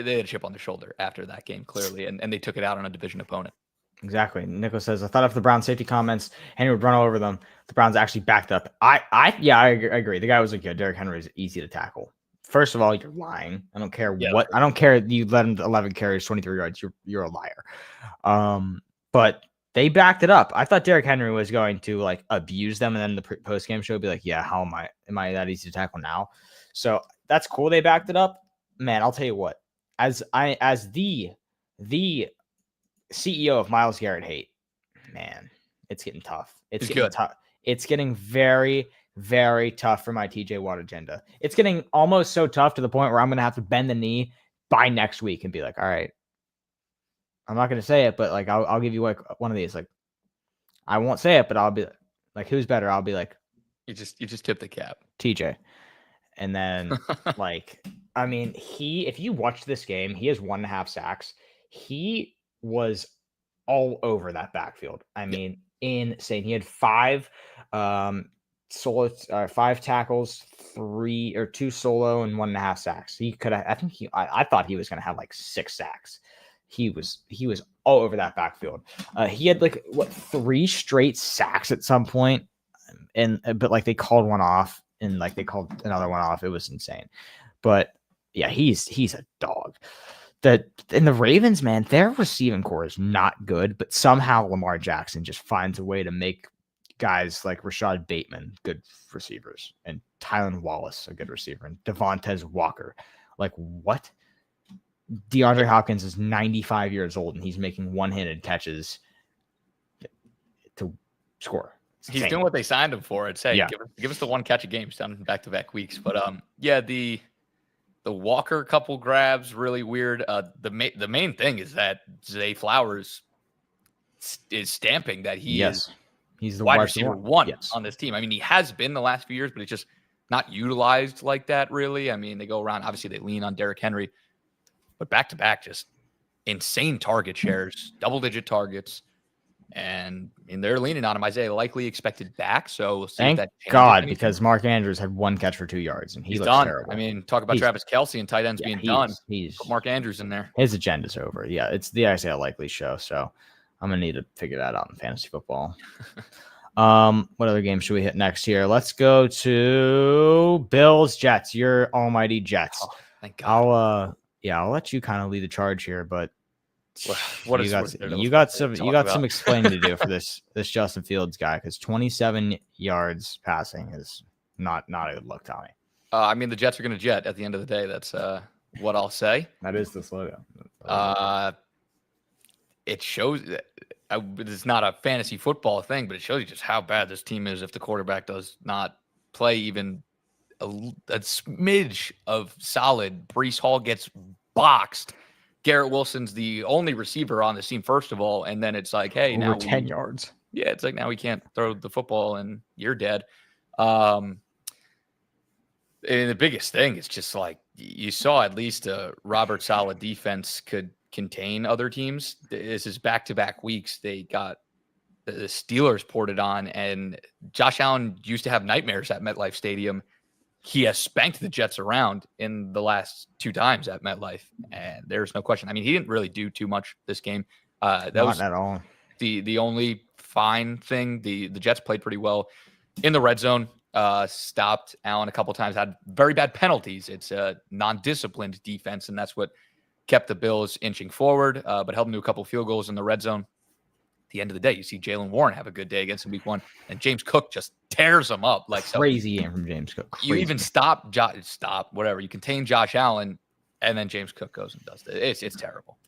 a chip on their shoulder after that game, clearly, and they took it out on a division opponent. Exactly. Nicholas says, I thought after the Browns safety comments, Henry would run all over them. The Browns actually backed up. I agree. The guy was good. Derrick Henry is easy to tackle. First of all, you're lying. I don't care what. I don't care. You let him 11 carries, 23 yards. You're a liar. But they backed it up. I thought Derrick Henry was going to like abuse them, and then the post game show would be like, "Yeah, how am I that easy to tackle now?" So that's cool. They backed it up, man. I'll tell you what. As the CEO of Myles Garrett hate, man, it's getting tough. It's getting tough. It's getting very, very tough for my TJ Watt agenda. It's getting almost so tough to the point where I'm going to have to bend the knee by next week and be like, all right, I'm not going to say it, but like, I'll give you like one of these. Like, I won't say it, but I'll be like, who's better? I'll be like, you just tip the cap, TJ. And then like, I mean, if you watch this game, he has 1.5 sacks. He was all over that backfield. I mean, insane. He had 5 tackles, 2 solo, and 1.5 sacks. He could have. I thought he was going to have like 6 sacks. He was all over that backfield. He had like 3 straight sacks at some point, but like they called one off, and like they called another one off. It was insane. But yeah, he's a dog. In the Ravens, man, their receiving core is not good, but somehow Lamar Jackson just finds a way to make guys like Rashad Bateman good receivers, and Tylan Wallace a good receiver, and Devontae Walker. Like, what? DeAndre Hopkins is 95 years old, and he's making one-handed catches to score. He's doing what they signed him for. I'd say, give us the one catch a game. He's done back-to-back weeks. But The Walker couple grabs, really weird. The main thing is that Zay Flowers is stamping that he is he's the wide wide receiver receiver one Yes. on this team. I mean, he has been the last few years, but it's just not utilized like that, really. I mean, they go around. Obviously, they lean on Derrick Henry, but back-to-back, just insane target shares, double-digit targets. And they're leaning on him. Isaiah likely expected back, so we'll see Thank if that changes God, anything. because Mark Andrews had 1 catch for 2 yards, and he He's looks done. terrible. I mean, talk about Travis Kelce and tight ends being done. Put Mark Andrews in there. His agenda's over. Yeah, it's the Isaiah Likely show, so I'm gonna need to figure that out in fantasy football. What other game should we hit next here? Let's go to Bills Jets. Your almighty Jets. Oh, thank God. I'll let you kind of lead the charge here, but you got some explaining to do for this Justin Fields guy, because 27 yards passing is not a good look, Tommy. I mean, the Jets are going to jet at the end of the day. That's what I'll say. That is the slogan. It shows that it's not a fantasy football thing, but it shows you just how bad this team is if the quarterback does not play even a smidge of solid. Breece Hall gets boxed. Garrett Wilson's the only receiver on this team, first of all, and then it's like, hey, now 10 yards. Yeah, it's like now we can't throw the football and you're dead. And the biggest thing is just like you saw at least a Robert Saleh defense could contain other teams. This is back-to-back weeks. They got the Steelers ported on, and Josh Allen used to have nightmares at MetLife Stadium. He has spanked the Jets around in the last 2 times at MetLife, and there's no question. I mean, he didn't really do too much this game. That Not was at all. The only fine thing. The Jets played pretty well in the red zone. Stopped Allen a couple times, had very bad penalties. It's a non-disciplined defense, and that's what kept the Bills inching forward, but held them to a couple field goals in the red zone. At the end of the day, you see Jalen Warren have a good day against him week 1, and James Cook just tears him up. Like Crazy game from James Cook. You even stop, whatever. You contain Josh Allen, and then James Cook goes and does it. It's terrible.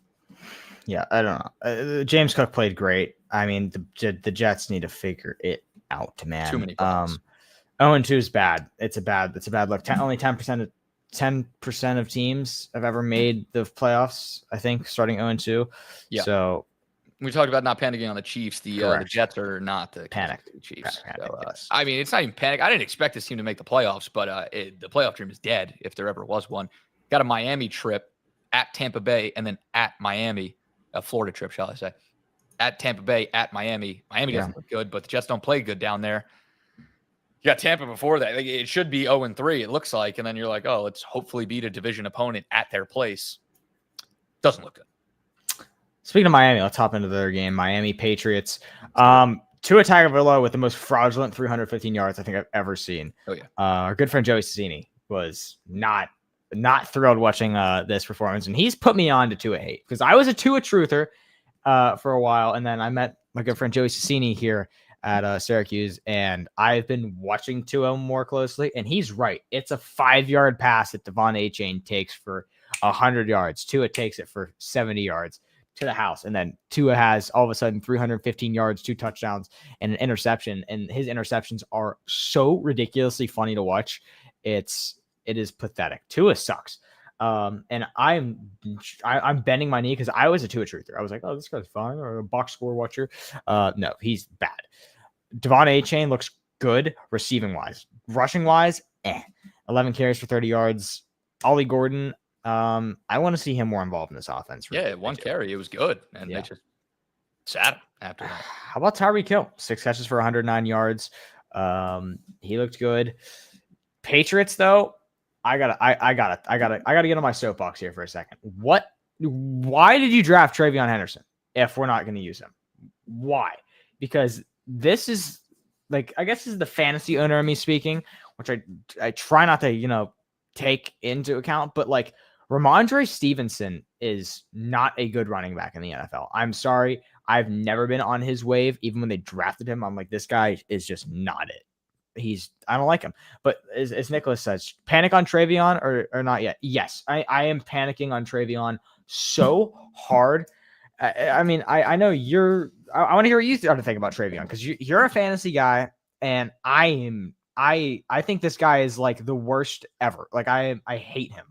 Yeah, I don't know. James Cook played great. I mean, the Jets need to figure it out, man. Too many problems. 0-2 is bad. It's a bad look. Only 10% of teams have ever made the playoffs, I think, starting 0-2. Yeah. So we talked about not panicking on the Chiefs. The Jets are not the panicked Chiefs. Yes. I mean, it's not even panic. I didn't expect this team to make the playoffs, but the playoff dream is dead if there ever was one. Got a Miami trip at Tampa Bay and then at Miami, a Florida trip, shall I say, at Tampa Bay, at Miami. Miami doesn't look good, but the Jets don't play good down there. You got Tampa before that. Like, it should be 0-3, it looks like. And then you're like, oh, let's hopefully beat a division opponent at their place. Doesn't look good. Speaking of Miami, let's hop into their game. Miami Patriots. Tua Tagovailoa with the most fraudulent 315 yards I think I've ever seen. Oh, yeah. Our good friend Joey Cicini was not thrilled watching this performance. And he's put me on to Tua hate, because I was a Tua truther for a while. And then I met my good friend Joey Cicini here at Syracuse, and I've been watching Tua more closely, and he's right. It's a 5-yard pass that Devon Achane takes for 100 yards. Tua takes it for 70 yards to the house, and then Tua has all of a sudden 315 yards, 2 touchdowns, and an interception, and his interceptions are so ridiculously funny to watch. It is pathetic. Tua sucks. And I'm bending my knee because I was a Tua truther. I was like, oh, this guy's fine, or a box score watcher. No, he's bad. Devon Achane looks good receiving wise. Rushing wise, 11 carries for 30 yards. Ollie Gordon, I want to see him more involved in this offense. Yeah, 1 carry. It was good. And they just sat him after that. How about Tyreek Hill? 6 catches for 109 yards. He looked good. Patriots, though, I gotta get on my soapbox here for a second. Why did you draft Travion Henderson if we're not going to use him? Why? Because this is like, I guess this is the fantasy owner of me speaking, which I try not to, take into account, but like Ramondre Stevenson is not a good running back in the NFL. I'm sorry. I've never been on his wave. Even when they drafted him, I'm like, this guy is just not it. I don't like him. But as Nicholas says, panic on Travion or not yet? Yes, I am panicking on Travion so hard. I mean, I know I want to hear what you have to think about Travion, because you're a fantasy guy, and I think this guy is like the worst ever. Like I hate him.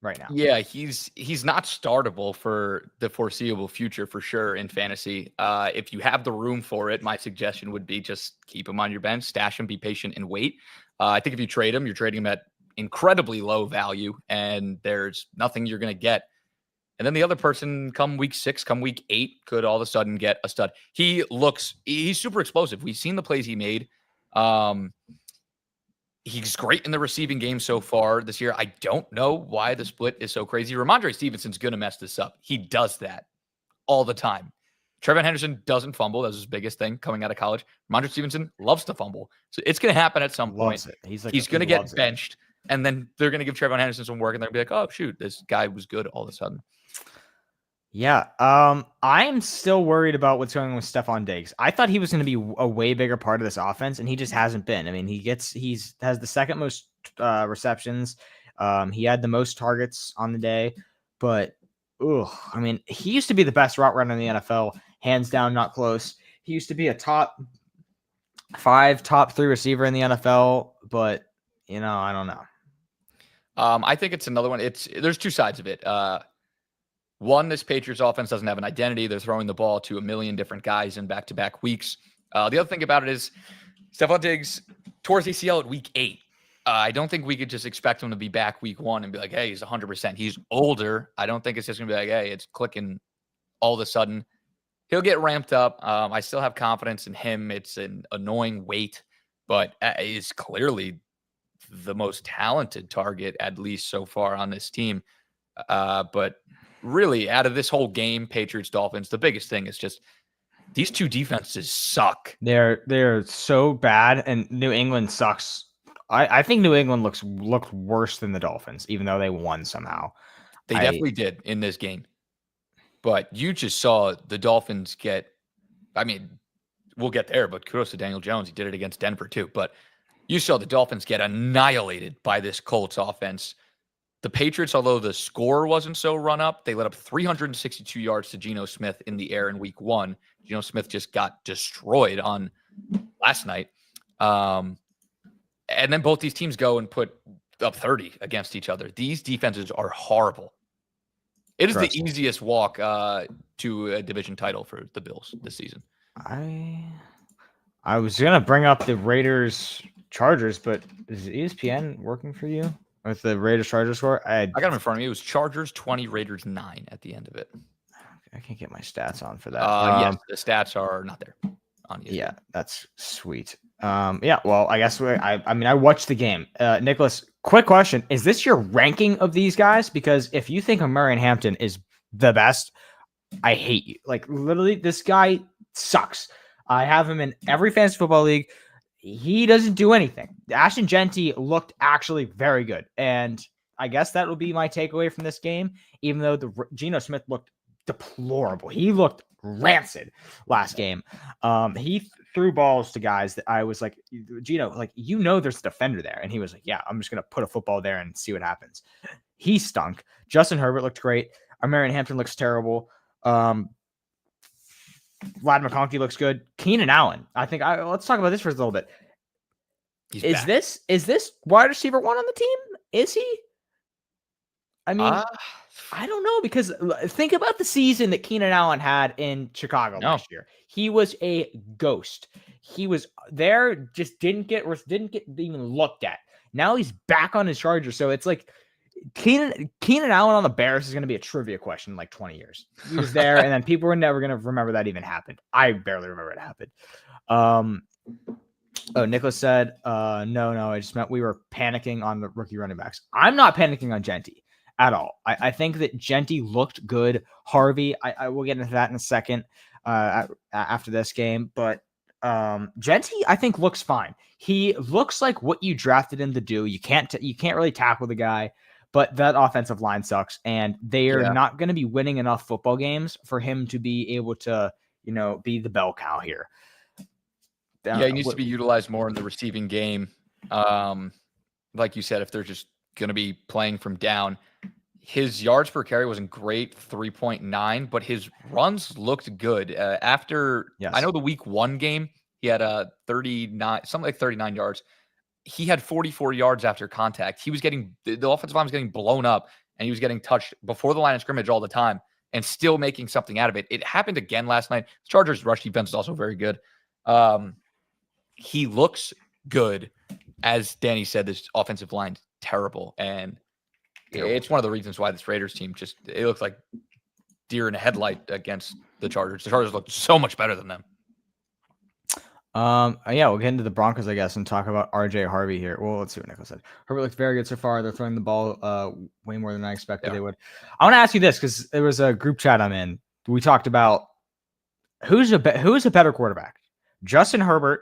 right now. Yeah, he's not startable for the foreseeable future for sure in fantasy. If you have the room for it, my suggestion would be just keep him on your bench, stash him, be patient, and wait. I think if you trade him, you're trading him at incredibly low value, and there's nothing you're going to get. And then the other person, come week 6, come week 8, could all of a sudden get a stud. He's super explosive. We've seen the plays he made. He's great in the receiving game so far this year. I don't know why the split is so crazy. Ramondre Stevenson's going to mess this up. He does that all the time. Trevon Henderson doesn't fumble. That's his biggest thing coming out of college. Ramondre Stevenson loves to fumble. So it's going to happen at some point. He's going to get benched, and then they're going to give Trevon Henderson some work, and they're going to be like, oh, shoot, this guy was good all of a sudden. Yeah, I'm still worried about what's going on with Stephon Diggs. I thought he was going to be a way bigger part of this offense, and he just hasn't been. I mean, he has the second most receptions. He had the most targets on the day, but I mean, he used to be the best route runner in the NFL, hands down, not close. He used to be a top 5, top 3 receiver in the NFL, but I don't know. I think it's another one. There's two sides of it. One, this Patriots offense doesn't have an identity. They're throwing the ball to a million different guys in back-to-back weeks. The other thing about it is Stephon Diggs tore his ACL at week 8. I don't think we could just expect him to be back week 1 and be like, hey, he's 100%. He's older. I don't think it's just going to be like, hey, it's clicking all of a sudden. He'll get ramped up. I still have confidence in him. It's an annoying wait, but is clearly the most talented target, at least so far on this team. But really, out of this whole game, Patriots, Dolphins, the biggest thing is just these two defenses suck. They're so bad, and New England sucks. I think New England looked worse than the Dolphins, even though they won somehow. They definitely did in this game. But you just saw the Dolphins get, I mean, we'll get there, but kudos to Daniel Jones. He did it against Denver too. But you saw the Dolphins get annihilated by this Colts offense. The Patriots, although the score wasn't so run up, they let up 362 yards to Geno Smith in the air in week 1. Geno Smith just got destroyed on last night. And then both these teams go and put up 30 against each other. These defenses are horrible. It is the easiest walk to a division title for the Bills this season. I was going to bring up the Raiders Chargers, but is ESPN working for you? With the Raiders Chargers score, I got them in front of me. It was Chargers 20, Raiders 9 at the end of it. I can't get my stats on for that. Yes, the stats are not there on ESPN. Yeah, that's sweet. Yeah, well, I guess I watched the game. Nicholas, quick question: is this your ranking of these guys? Because if you think Murray and Hampton is the best, I hate you. Like literally, this guy sucks. I have him in every fantasy football league. He doesn't do anything. Ashton Genty looked actually very good. And I guess that will be my takeaway from this game, even though Geno Smith looked deplorable. He looked rancid last game. He threw balls to guys that I was like, Geno, like, there's a defender there. And he was like, yeah, I'm just going to put a football there and see what happens. He stunk. Justin Herbert looked great. Marion Hampton looks terrible. Vlad McConkey looks good. Keenan Allen. I think let's talk about this for a little bit. Is this wide receiver 1 on the team? Is he? I mean, I don't know, because think about the season that Keenan Allen had in Chicago last year. He was a ghost. He was there, just didn't get even looked at. Now he's back on his Chargers, so it's like Keenan Allen on the Bears is going to be a trivia question in like 20 years. He was there, and then people were never going to remember that even happened. I barely remember it happened. Nicholas said, no, I just meant we were panicking on the rookie running backs. I'm not panicking on Genty at all. I think that Genty looked good. Harvey, I will get into that in a second after this game, but Genty, I think, looks fine. He looks like what you drafted him to do. You can't really tackle the guy. But that offensive line sucks, and they are not going to be winning enough football games for him to be able to, be the bell cow here. He needs to be utilized more in the receiving game. Like you said, if they're just going to be playing from down, his yards per carry wasn't great, 3.9, but his runs looked good. I know the week 1 game, he had a 39, something like 39 yards. He had 44 yards after contact. The offensive line was getting blown up, and he was getting touched before the line of scrimmage all the time and still making something out of it. It happened again last night. The Chargers' rush defense is also very good. He looks good. As Danny said, this offensive line's terrible. And it's one of the reasons why this Raiders team it looks like deer in a headlight against the Chargers. The Chargers look so much better than them. Yeah, we'll get into the Broncos, I guess, and talk about RJ Harvey here. Well, let's see what Nicholas said. Herbert looks very good so far. They're throwing the ball way more than I expected they would. I want to ask you this because there was a group chat I'm in. We talked about who is a better quarterback, Justin Herbert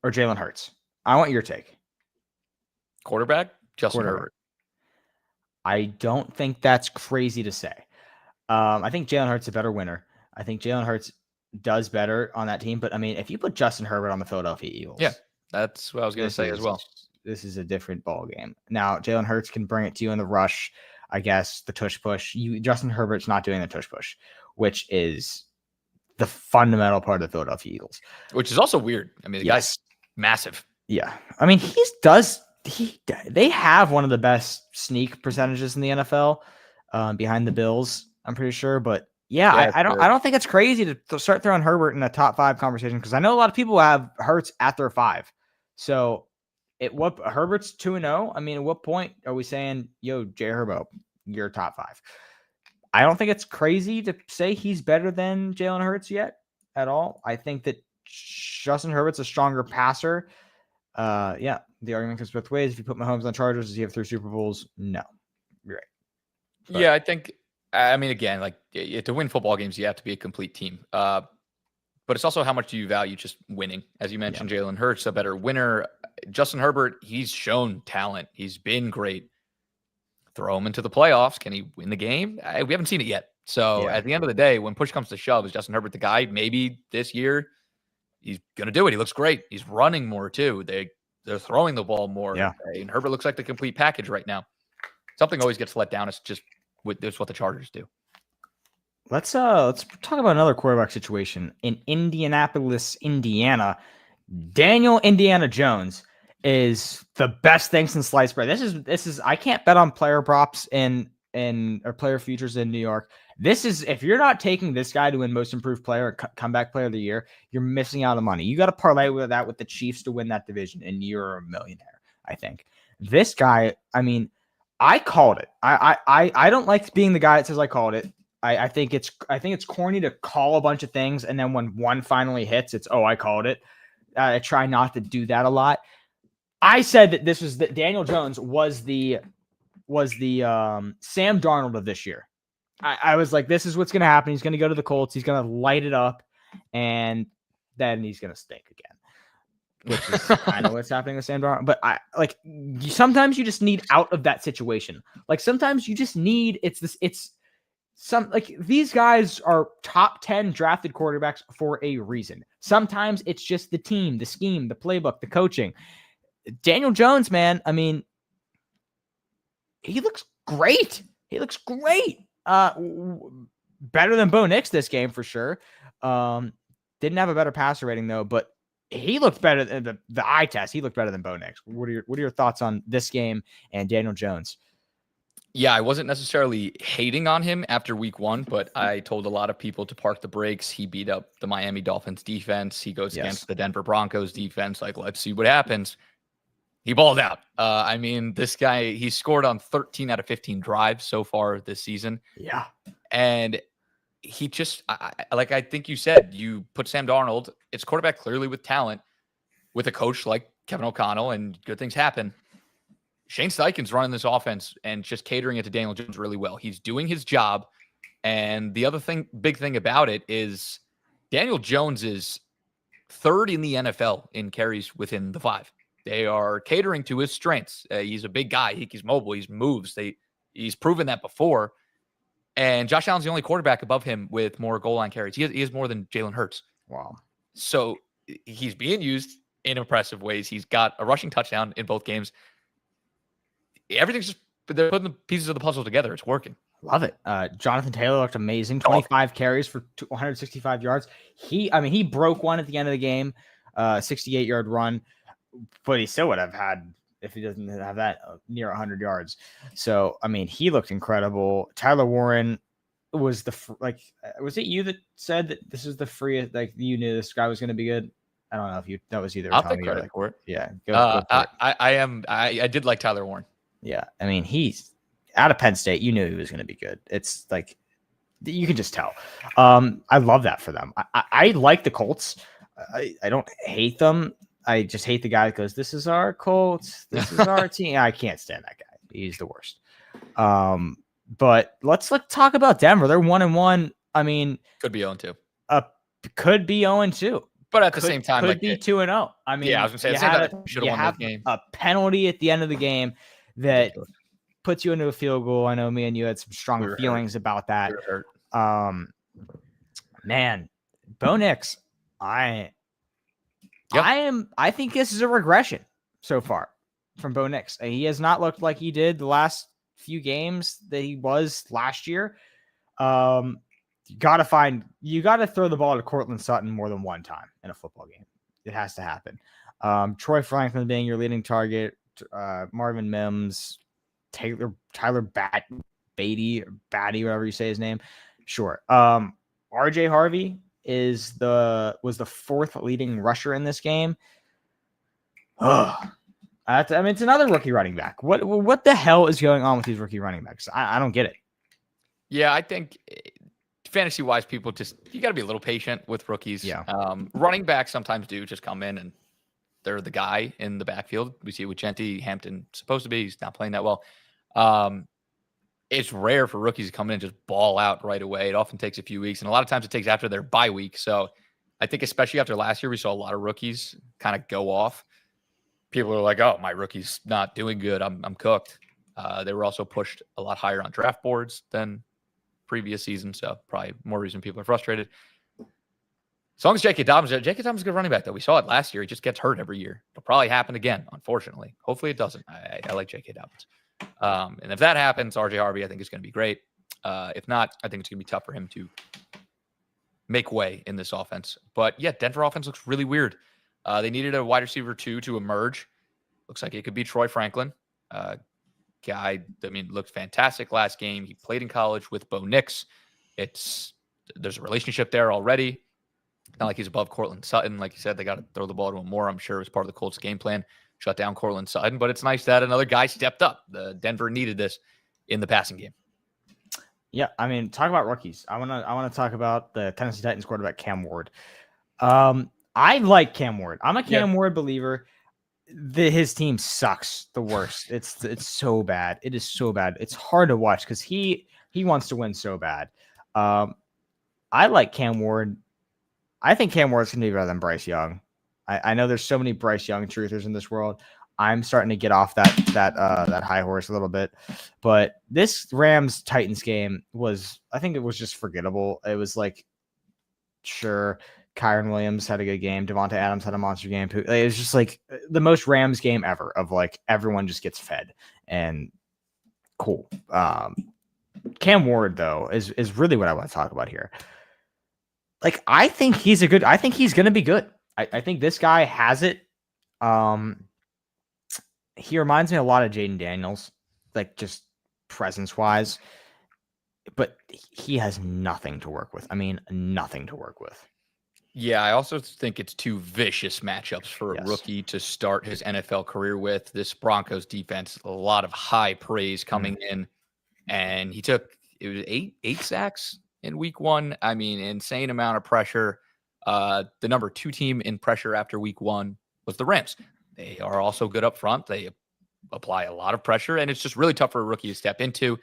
or Jalen Hurts? I want your take. Quarterback, Justin Herbert. I don't think that's crazy to say. I think Jalen Hurts is a better winner. I think Jalen Hurts does better on that team. But I mean, if you put Justin Herbert on the Philadelphia Eagles, yeah, that's what I was going to say as well. This is a different ball game. Now, Jalen Hurts can bring it to you in the rush, I guess, the tush push. Justin Herbert's not doing the tush push, which is the fundamental part of the Philadelphia Eagles. Which is also weird. I mean, the guy's massive. Yeah. I mean, they have one of the best sneak percentages in the NFL behind the Bills, I'm pretty sure. But yeah, I don't think it's crazy to start throwing Herbert in a top 5 conversation because I know a lot of people have Hurts at their 5. So Herbert's 2-0. I mean, at what point are we saying, yo, Jay Herbo, you're top 5? I don't think it's crazy to say he's better than Jalen Hurts yet at all. I think that Justin Herbert's a stronger passer. Yeah, the argument goes both ways. If you put Mahomes on Chargers, does he have 3 Super Bowls? No. You're right. But, yeah, I mean, again, like to win football games, you have to be a complete team. But it's also how much do you value just winning? As you mentioned, Jalen Hurts, a better winner. Justin Herbert, he's shown talent. He's been great. Throw him into the playoffs. Can he win the game? We haven't seen it yet. So at the end of the day, when push comes to shove, is Justin Herbert the guy? Maybe this year he's going to do it. He looks great. He's running more too. They're throwing the ball more. Yeah. And Herbert looks like the complete package right now. Something always gets let down. It's just it's what the Chargers do. Let's talk about another quarterback situation in Indianapolis, Indiana. Daniel Indiana Jones is the best thing since sliced bread. This is I can't bet on player props or player futures in New York. This is, if you're not taking this guy to win most improved player or comeback player of the year, you're missing out on money. You got to parlay with that with the Chiefs to win that division, and you're a millionaire. I think this guy. I mean, I called it. I don't like being the guy that says I called it. I think it's corny to call a bunch of things, and then when one finally hits, it's I called it. I try not to do that a lot. I said that Daniel Jones was the Sam Darnold of this year. I was like, this is what's going to happen. He's going to go to the Colts. He's going to light it up, and then he's going to stink again, which is kind of what's happening with Sam Darnold. But sometimes you just need out of that situation. Like sometimes you just need these guys are top 10 drafted quarterbacks for a reason. Sometimes it's just the team, the scheme, the playbook, the coaching. Daniel Jones, man, I mean, he looks great. Better than Bo Nix this game for sure. Didn't have a better passer rating though, but he looked better than the eye test. He looked better than Bo Nix. What are your thoughts on this game and Daniel Jones? Yeah, I wasn't necessarily hating on him after week 1, but I told a lot of people to park the brakes. He beat up the Miami Dolphins defense. He goes against the Denver Broncos defense. Like, let's see what happens. He balled out. I mean, this guy, he scored on 13 out of 15 drives so far this season. Yeah. And he just, I think you said, you put Sam Darnold, it's quarterback clearly with talent, with a coach like Kevin O'Connell, and good things happen. Shane Steichen's running this offense and just catering it to Daniel Jones really well. He's doing his job. And the other big thing about it is Daniel Jones is 3rd in the NFL in carries within the 5. They are catering to his strengths. He's a big guy. He's mobile. He moves. He's proven that before. And Josh Allen's the only quarterback above him with more goal line carries. He has more than Jalen Hurts. Wow. So he's being used in impressive ways. He's got a rushing touchdown in both games. Everything's just, they're putting the pieces of the puzzle together. It's working. Love it. Jonathan Taylor looked amazing. 25 carries for 165 yards. He broke one at the end of the game, 68-yard run, but he still would have had if he doesn't have that near 100 yards. So, I mean, he looked incredible. Tyler Warren was was it you that said that this is the freest, like you knew this guy was going to be good? I don't know if that was either. I'll take credit for it. Yeah, go for it. I did like Tyler Warren. Yeah, I mean, he's out of Penn State. You knew he was going to be good. It's like you can just tell. I love that for them. I like the Colts. I don't hate them. I just hate the guy that goes, "This is our Colts. This is our team." I can't stand that guy. He's the worst. But let's talk about Denver. They're 1-1. I mean, could be 0-2. Could be 0-2. But at the same time, could be 2-0. I mean, yeah, I was gonna say should have won the game. A penalty at the end of the game that puts you into a field goal. I know me and you had some strong feelings about that. Man, Bo Nix, I think this is a regression so far from Bo Nix. He has not looked like he did the last few games that he was last year. You got to throw the ball to Cortland Sutton more than one time in a football game. It has to happen. Troy Franklin being your leading target, Marvin Mims, Tyler Batty, whatever you say his name. Sure. RJ Harvey was the fourth leading rusher in this game. I mean, it's another rookie running back. What the hell is going on with these rookie running backs? I don't get it. Yeah, I think fantasy wise, people you got to be a little patient with rookies. Yeah. Running backs sometimes do just come in and they're the guy in the backfield. We see it with Genty Hampton supposed to be. He's not playing that well. It's rare for rookies to come in and just ball out right away. It often takes a few weeks, and a lot of times it takes after their bye week. So I think especially after last year, we saw a lot of rookies kind of go off. People are like, "Oh, my rookie's not doing good. I'm cooked." They were also pushed a lot higher on draft boards than previous season, so probably more reason people are frustrated. As long as J.K. Dobbins is a good running back, though. We saw it last year. He just gets hurt every year. It'll probably happen again, unfortunately. Hopefully it doesn't. I like J.K. Dobbins. And if that happens, RJ Harvey, I think, is going to be great. If not, I think it's going to be tough for him to make way in this offense. But, yeah, Denver offense looks really weird. They needed a wide receiver 2 to emerge. Looks like it could be Troy Franklin. Guy, I mean, looked fantastic last game. He played in college with Bo Nix. There's a relationship there already. Not like he's above Cortland Sutton. Like you said, they got to throw the ball to him more. I'm sure it was part of the Colts game plan. Shut down Cortland Sutton, but it's nice that another guy stepped up. The Denver needed this in the passing game. Yeah, I mean, talk about rookies. I want to talk about the Tennessee Titans quarterback Cam Ward. I like Cam Ward. I'm a Cam Ward believer. His team sucks the worst. It's so bad. It is so bad. It's hard to watch because he wants to win so bad. I like Cam Ward. I think Cam Ward's gonna be better than Bryce Young. I know there's so many Bryce Young truthers in this world. I'm starting to get off that high horse a little bit, but this Rams Titans game I think it was just forgettable. It was like, sure, Kyron Williams had a good game. Devonta Adams had a monster game. It was just like the most Rams game ever of like everyone just gets fed and cool. Cam Ward though is really what I want to talk about here. Like, I think he's going to be good. I think this guy has it. He reminds me a lot of Jaden Daniels, like just presence wise, but he has nothing to work with. I mean, nothing to work with. Yeah, I also think it's two vicious matchups for a rookie to start his NFL career with. This Broncos defense, a lot of high praise coming in, and it was eight sacks in week 1. I mean, insane amount of pressure. The number 2 team in pressure after week 1 was the Rams. They are also good up front. They apply a lot of pressure, and it's just really tough for a rookie to step into.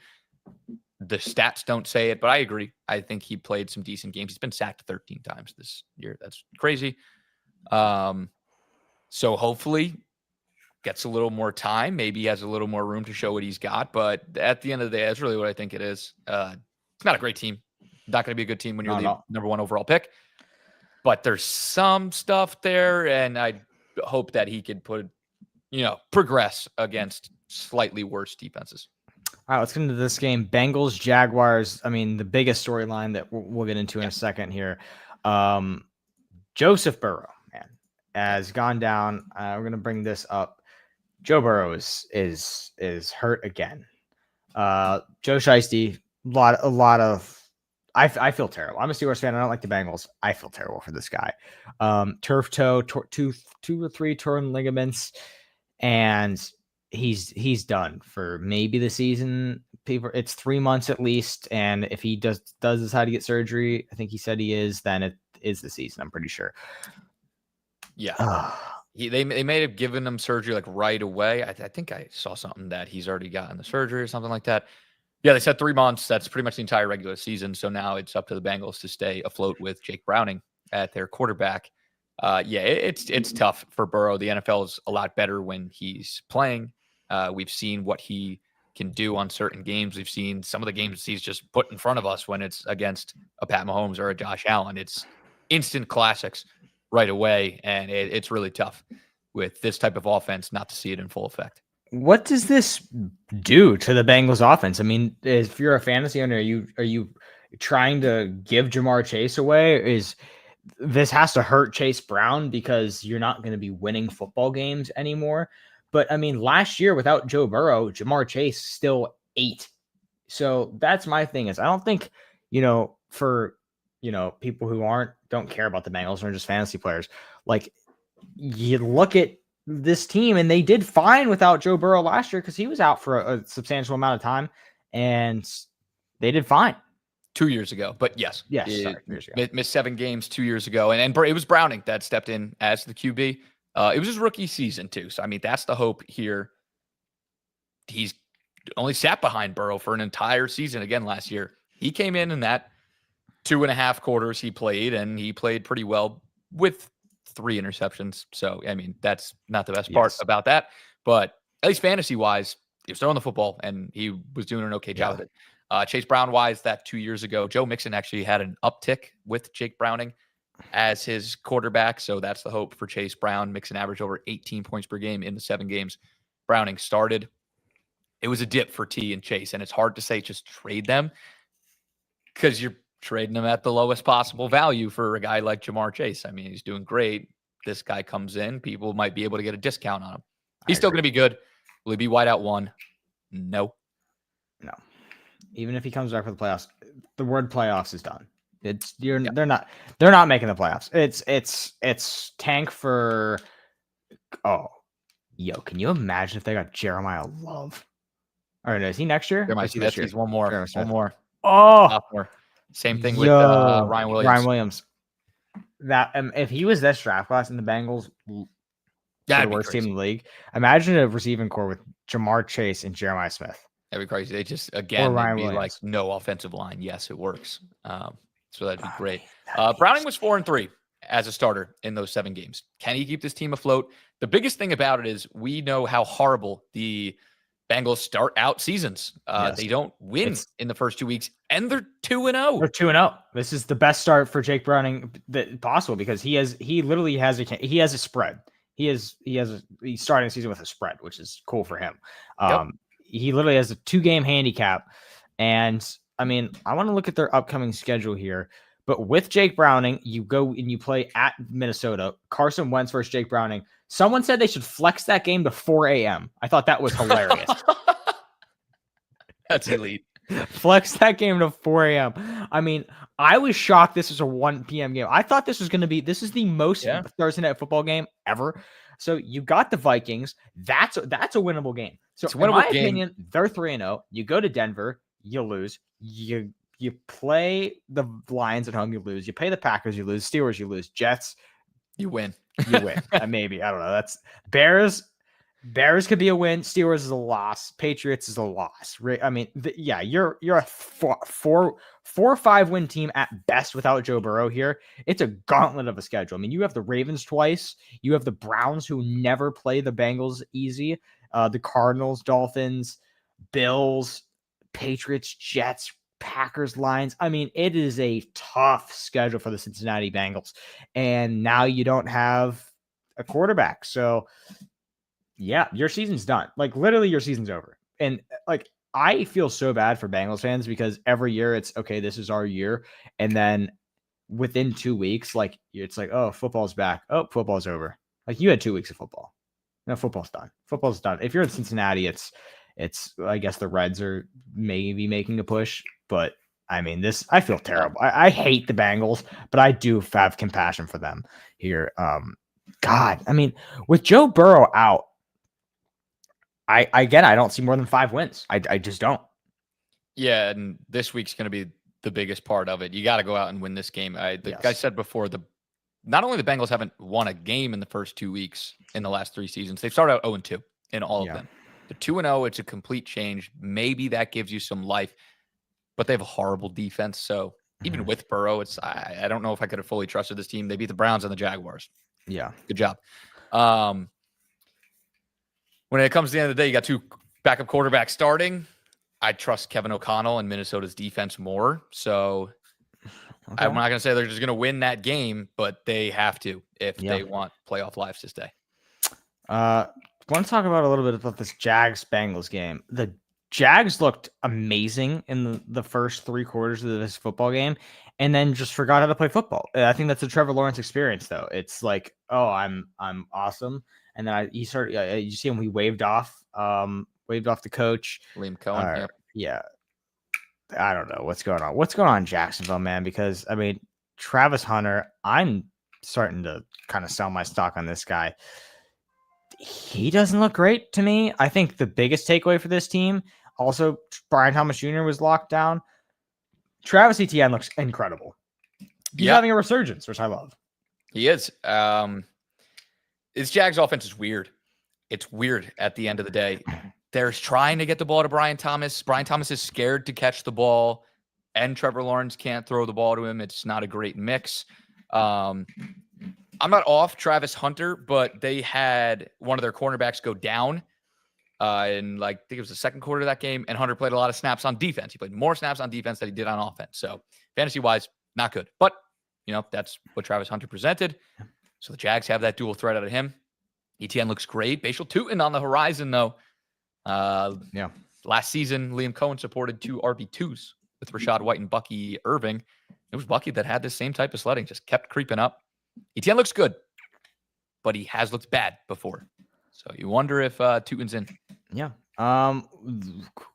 The stats don't say it, but I agree. I think he played some decent games. He's been sacked 13 times this year. That's crazy. So hopefully gets a little more time. Maybe he has a little more room to show what he's got. But at the end of the day, that's really what I think it is. It's not a great team. Not going to be a good team when you're the number 1 overall pick. But there's some stuff there, and I hope that he could progress against slightly worse defenses. All right, let's get into this game. Bengals, Jaguars. I mean, the biggest storyline that we'll get into in a second here. Joseph Burrow, man, has gone down. We're going to bring this up. Joe Burrow is hurt again. Joe Shiesty, a lot of. I feel terrible. I'm a Steelers fan. I don't like the Bengals. I feel terrible for this guy. Turf toe, two or three torn ligaments, and he's done for maybe the season. People, it's 3 months at least, and if he does decide to get surgery, I think he said he is, then it is the season. I'm pretty sure. Yeah. They may have given him surgery like right away. I think I saw something that he's already gotten the surgery or something like that. Yeah, they said 3 months. That's pretty much the entire regular season. So now it's up to the Bengals to stay afloat with Jake Browning at their quarterback. It's tough for Burrow. The NFL is a lot better when he's playing. We've seen what he can do on certain games. We've seen some of the games he's just put in front of us when it's against a Pat Mahomes or a Josh Allen. It's instant classics right away, and it's really tough with this type of offense not to see it in full effect. What does this do to the Bengals offense? I mean, if you're a fantasy owner, are you trying to give Jamar Chase away? Is this has to hurt Chase Brown because you're not going to be winning football games anymore? But I mean, last year without Joe Burrow, Jamar Chase still ate. So that's my thing is I don't think, for people who don't care about the Bengals or just fantasy players, like you look at this team and they did fine without Joe Burrow last year because he was out for a substantial amount of time and they did fine 2 years ago. But yes, 2 years ago. Missed 7 games 2 years ago, and it was Browning that stepped in as the QB. It was his rookie season too, so I mean that's the hope here. He's only sat behind Burrow for an entire season again last year. He came in that 2.5 quarters he played, and he played pretty well with 3 interceptions. So, I mean, that's not the best part about that. But at least fantasy-wise, he was throwing the football, and he was doing an okay job with it. Chase Brown-wise, that 2 years ago, Joe Mixon actually had an uptick with Jake Browning as his quarterback. So that's the hope for Chase Brown. Mixon averaged over 18 points per game in the 7 games Browning started. It was a dip for T and Chase, and it's hard to say just trade them because you're trading them at the lowest possible value for a guy like Jamar Chase. I mean, he's doing great. This guy comes in, people might be able to get a discount on him. He's still going to be good. Will he be wide out 1? No. Even if he comes back for the playoffs, the word playoffs is done. They're not making the playoffs. It's tank for. Can you imagine if they got Jeremiah Love? All right, is he next year? Jeremiah Smith, he's one more. Oh, sophomore. Same thing with Ryan Williams. Ryan Williams. That if he was this draft class in the Bengals, the worst team in the league. Imagine a receiving core with Jamar Chase and Jeremiah Smith. That'd be crazy. They just again they'd be like no offensive line. Yes, it works. So that'd be great. Browning was 4-3 as a starter in those 7 games. Can he keep this team afloat? The biggest thing about it is we know how horrible the Bengals start out seasons. They don't win in the first 2 weeks, and they're 2-0. They're 2-0. This is the best start for Jake Browning possible because he literally has a spread. He's starting the season with a spread, which is cool for him. He literally has a 2-game handicap, and I mean, I want to look at their upcoming schedule here. But with Jake Browning, you go and you play at Minnesota. Carson Wentz versus Jake Browning. Someone said they should flex that game to 4 a.m. I thought that was hilarious. That's elite. Flex that game to 4 a.m. I mean, I was shocked this was a 1 p.m. game. I thought this is the most Thursday night football game ever. So you got the Vikings. That's a winnable game. So in my opinion, they're 3-0. You go to Denver, you lose. You play the Lions at home, you lose. You play the Packers, you lose. Steelers, you lose. Jets, you win. You win. Maybe. I don't know. That's Bears. Bears could be a win. Steelers is a loss. Patriots is a loss. I mean, you're a 4-5 win team at best without Joe Burrow here. It's a gauntlet of a schedule. I mean, you have the Ravens twice. You have the Browns who never play the Bengals easy. The Cardinals, Dolphins, Bills, Patriots, Jets, Packers, Lions. I mean, it is a tough schedule for the Cincinnati Bengals. And now you don't have a quarterback. So, yeah, your season's done. Like, literally, your season's over. And, like, I feel so bad for Bengals fans because every year it's, okay, this is our year. And then within 2 weeks, like, it's like, oh, football's back. Oh, football's over. Like, you had 2 weeks of football. No, football's done. Football's done. If you're in Cincinnati, it's I guess the Reds are maybe making a push, but I mean I feel terrible. I hate the Bengals, but I do have compassion for them here. God, I mean, with Joe Burrow out, I don't see more than 5 wins. I just don't. Yeah, and this week's going to be the biggest part of it. You got to go out and win this game. Like I said before, not only the Bengals haven't won a game in the first 2 weeks in the last 3 seasons, they've started out 0-2 in all of them. The 2-0, it's a complete change. Maybe that gives you some life, but they have a horrible defense. So even with Burrow, I don't know if I could have fully trusted this team. They beat the Browns and the Jaguars. Yeah, good job. When it comes to the end of the day, you got 2 backup quarterbacks starting. I trust Kevin O'Connell and Minnesota's defense more. So I'm not going to say they're just going to win that game, but they have to if they want playoff lives to stay. Want to talk about a little bit about this Jags-Bengals game. The Jags looked amazing in the first 3 quarters of this football game, and then just forgot how to play football. I think that's a Trevor Lawrence experience, though. It's like, oh, I'm awesome, and then you see him. He waved off the coach, Liam Cohen. Yeah, I don't know what's going on. What's going on in Jacksonville, man? Because I mean, Travis Hunter, I'm starting to kind of sell my stock on this guy. He doesn't look great to me. I think the biggest takeaway for this team, also Brian Thomas Jr. was locked down. Travis Etienne looks incredible. He's having a resurgence, which I love. He is. This Jags offense is weird. It's weird at the end of the day. They're trying to get the ball to Brian Thomas. Brian Thomas is scared to catch the ball, and Trevor Lawrence can't throw the ball to him. It's not a great mix. I'm not off Travis Hunter, but they had one of their cornerbacks go down in I think it was the second quarter of that game, and Hunter played a lot of snaps on defense. He played more snaps on defense than he did on offense. So fantasy-wise, not good. But, that's what Travis Hunter presented. So the Jags have that dual threat out of him. Etienne looks great. Bashal Tutin on the horizon, though. Last season, Liam Cohen supported 2 RB2s with Rashad White and Bucky Irving. It was Bucky that had this same type of sledding, just kept creeping up. Etienne looks good, but he has looked bad before. So you wonder if Tutin's in. Yeah.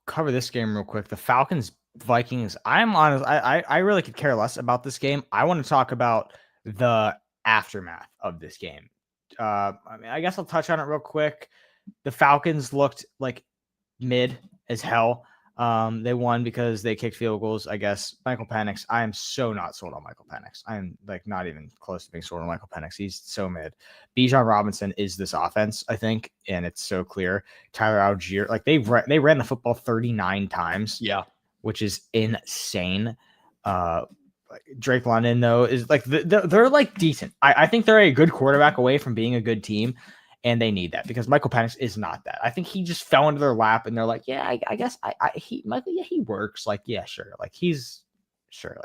Cover this game real quick. The Falcons-Vikings. I'm honest. I really could care less about this game. I want to talk about the aftermath of this game. I guess I'll touch on it real quick. The Falcons looked like mid as hell. They won because they kicked field goals. I guess Michael Penix. I am so not sold on Michael Penix. I'm not even close to being sold on Michael Penix. He's so mid. Bijan Robinson is this offense, I think, and it's so clear. Tyler Algier, they ran the football 39 times. Yeah, which is insane. Drake London though is they're decent. I think they're a good quarterback away from being a good team. And they need that because Michael Penix is not that. I think he just fell into their lap, and they're like, "Yeah, I guess he works. Sure.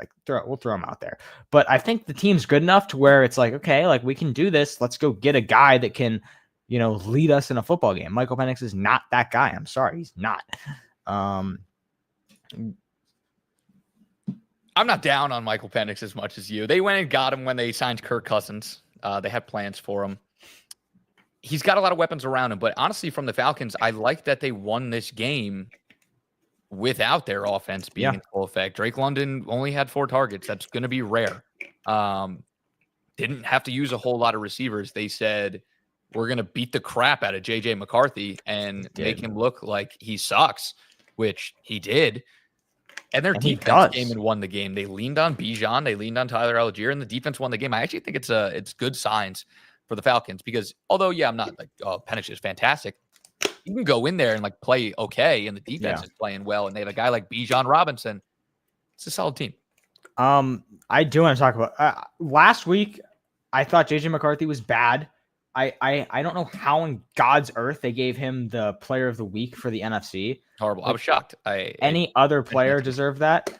We'll throw him out there." But I think the team's good enough to where it's okay, we can do this. Let's go get a guy that can, lead us in a football game. Michael Penix is not that guy. I'm sorry, he's not. I'm not down on Michael Penix as much as you. They went and got him when they signed Kirk Cousins. They had plans for him. He's got a lot of weapons around him, but honestly, from the Falcons, I like that they won this game without their offense being in full effect. Drake London only had 4 targets. That's going to be rare. Didn't have to use a whole lot of receivers. They said, we're going to beat the crap out of J.J. McCarthy and make him look like he sucks, which he did. And their defense came and won the game. They leaned on Bijan. They leaned on Tyler Algier, and the defense won the game. I actually think it's good signs for the Falcons because although, I'm not Penix is fantastic. You can go in there and play okay, and the defense is playing well, and they have a guy like Bijan Robinson. It's a solid team. I do want to talk about last week. I thought JJ McCarthy was bad. I don't know how in God's earth they gave him the player of the week for the NFC. Horrible. I was shocked. Any other player deserved that.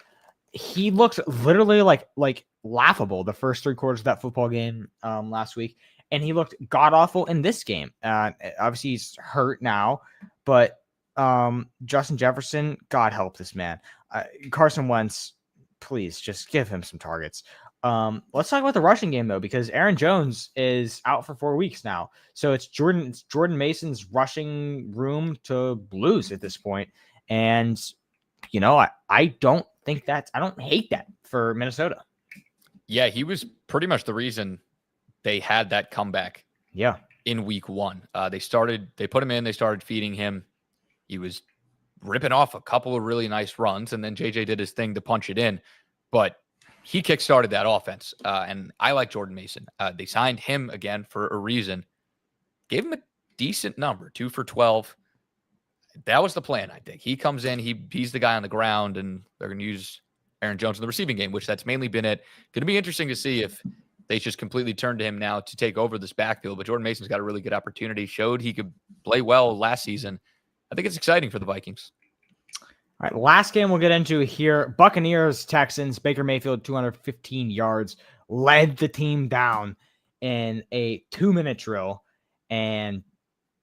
He looks literally like laughable the first 3 quarters of that football game last week. And he looked god-awful in this game. Obviously, he's hurt now. But Justin Jefferson, God help this man. Carson Wentz, please just give him some targets. Let's talk about the rushing game though, because Aaron Jones is out for 4 weeks now. So it's Jordan Mason's rushing room to lose at this point. And I don't think I don't hate that for Minnesota. Yeah, he was pretty much the reason they had that comeback. Yeah. In week 1. They put him in, they started feeding him. He was ripping off a couple of really nice runs, and then JJ did his thing to punch it in. But he kickstarted that offense. And I like Jordan Mason. They signed him again for a reason. Gave him a decent number, 2 for 12. That was the plan, I think. He comes in, he's the guy on the ground, and they're going to use Aaron Jones in the receiving game, which that's mainly been it. Going to be interesting to see if they just completely turned to him now to take over this backfield. But Jordan Mason's got a really good opportunity. Showed he could play well last season. I think it's exciting for the Vikings. All right, last game we'll get into here. Buccaneers, Texans. Baker Mayfield, 215 yards, led the team down in a 2-minute drill. And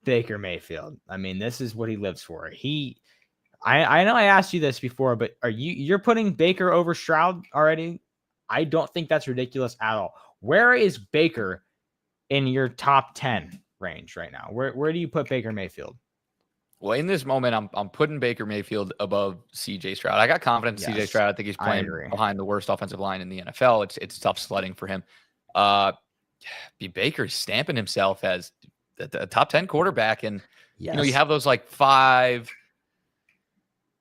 Baker Mayfield, I mean, this is what he lives for. I know I asked you this before, but you're putting Baker over Stroud already? I don't think that's ridiculous at all. Where is Baker in your top 10 range right now? Where do you put Baker Mayfield? Well, in this moment, I'm putting Baker Mayfield above CJ Stroud. I got confidence in CJ Stroud. I think he's playing behind the worst offensive line in the NFL. It's tough sledding for him. Baker's stamping himself as a top 10 quarterback. And, you have those like 5,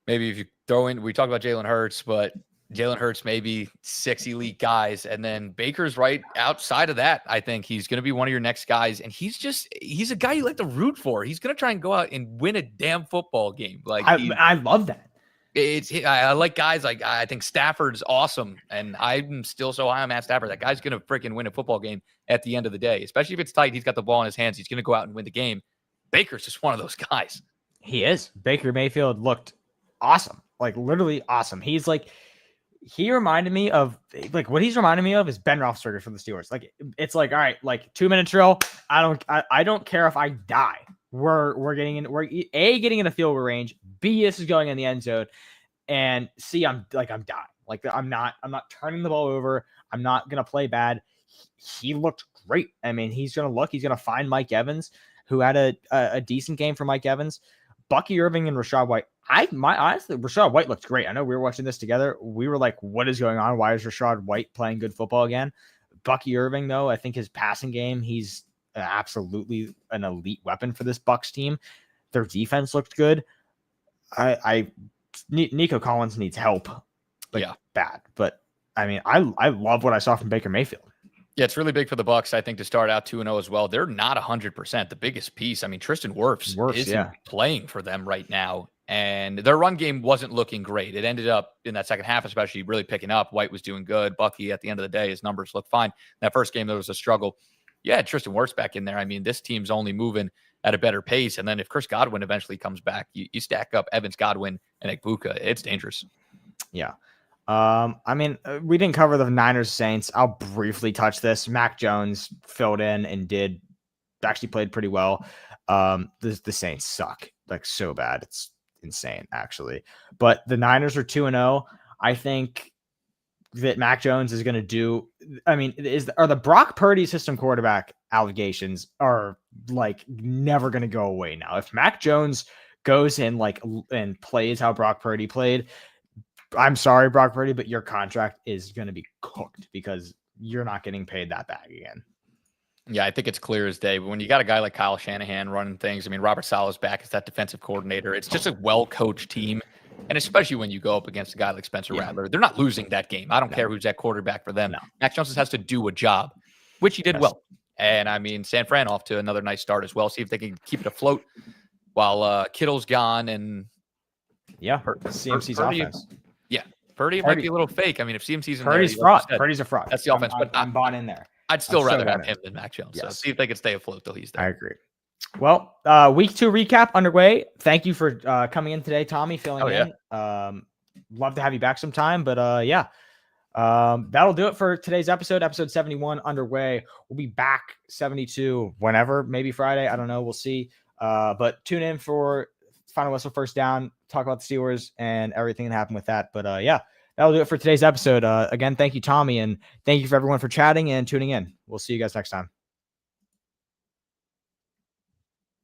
maybe if you throw in, we talk about Jalen Hurts, but Jalen Hurts, maybe 6 elite guys. And then Baker's right outside of that. I think he's going to be one of your next guys. And he's a guy you like to root for. He's going to try and go out and win a damn football game. Like I love that. I like guys like, I think Stafford's awesome. And I'm still so high on Matt Stafford. That guy's going to freaking win a football game at the end of the day, especially if it's tight. He's got the ball in his hands. He's going to go out and win the game. Baker's just one of those guys. He is. Baker Mayfield looked awesome. Like literally awesome. He reminded me of what he's reminding me of is Ben Roethlisberger from the Steelers. Like it's like, all right, like 2-minute drill. I don't care if I die. We're getting in a field goal range. B, this is going in the end zone, and C, I'm dying. Like I'm not turning the ball over. I'm not gonna play bad. He looked great. I mean, he's gonna find Mike Evans, who had a decent game for Mike Evans. Bucky Irving and Rachaad White. Honestly, Rachaad White looked great. I know we were watching this together. We were like, what is going on? Why is Rachaad White playing good football again? Bucky Irving, though, I think his passing game, he's absolutely an elite weapon for this Bucs team. Their defense looked good. Nico Collins needs help. Bad. But I mean, I love what I saw from Baker Mayfield. Yeah, it's really big for the Bucs, I think, to start out 2-0 as well. They're not 100%. The biggest piece, I mean, Tristan Wirfs isn't playing for them right now, and their run game wasn't looking great. It ended up in that second half, especially really picking up. White was doing good. Bucky, at the end of the day, his numbers looked fine. That first game, there was a struggle. Yeah, Tristan Wirfs back in there. I mean, this team's only moving at a better pace, and then if Chris Godwin eventually comes back, you stack up Evans, Godwin, and Ekbuka. It's dangerous. Yeah. I mean, we didn't cover the Niners Saints. I'll briefly touch this. Mac Jones filled in and actually played pretty well. The Saints suck like so bad. It's insane actually, but the Niners are 2-0. I think that Mac Jones is going to do. I mean, are the Brock Purdy system quarterback allegations are like never going to go away now. If Mac Jones goes in and plays how Brock Purdy played, I'm sorry, Brock Purdy, but your contract is going to be cooked because you're not getting paid that back again. Yeah, I think it's clear as day. But when you got a guy like Kyle Shanahan running things, I mean, Robert Saleh's back as that defensive coordinator. It's just a well-coached team. And especially when you go up against a guy like Spencer Rattler, they're not losing that game. I don't care who's at quarterback for them. No. Mac Jones has to do a job, which he did well. And, I mean, San Fran off to another nice start as well. See if they can keep it afloat while Kittle's gone. And CMC's offense. Yeah, Purdy might be a little fake. I mean, if CMC's in Purdy's there, fraud. Purdy's a fraud. That's the offense. But I'm bought in there. I'd still rather have him than Mac Jones. Yes. So see if they can stay afloat till he's there. I agree. Well, week 2 recap underway. Thank you for coming in today, Tommy, filling in. Love to have you back sometime. But that'll do it for today's episode. Episode 71 underway. We'll be back 72 whenever, maybe Friday. I don't know. We'll see. But tune in for Final Whistle First Down. Talk about the Steelers and everything that happened with that. But that'll do it for today's episode. Again, thank you, Tommy, and thank you for everyone for chatting and tuning in. We'll see you guys next time.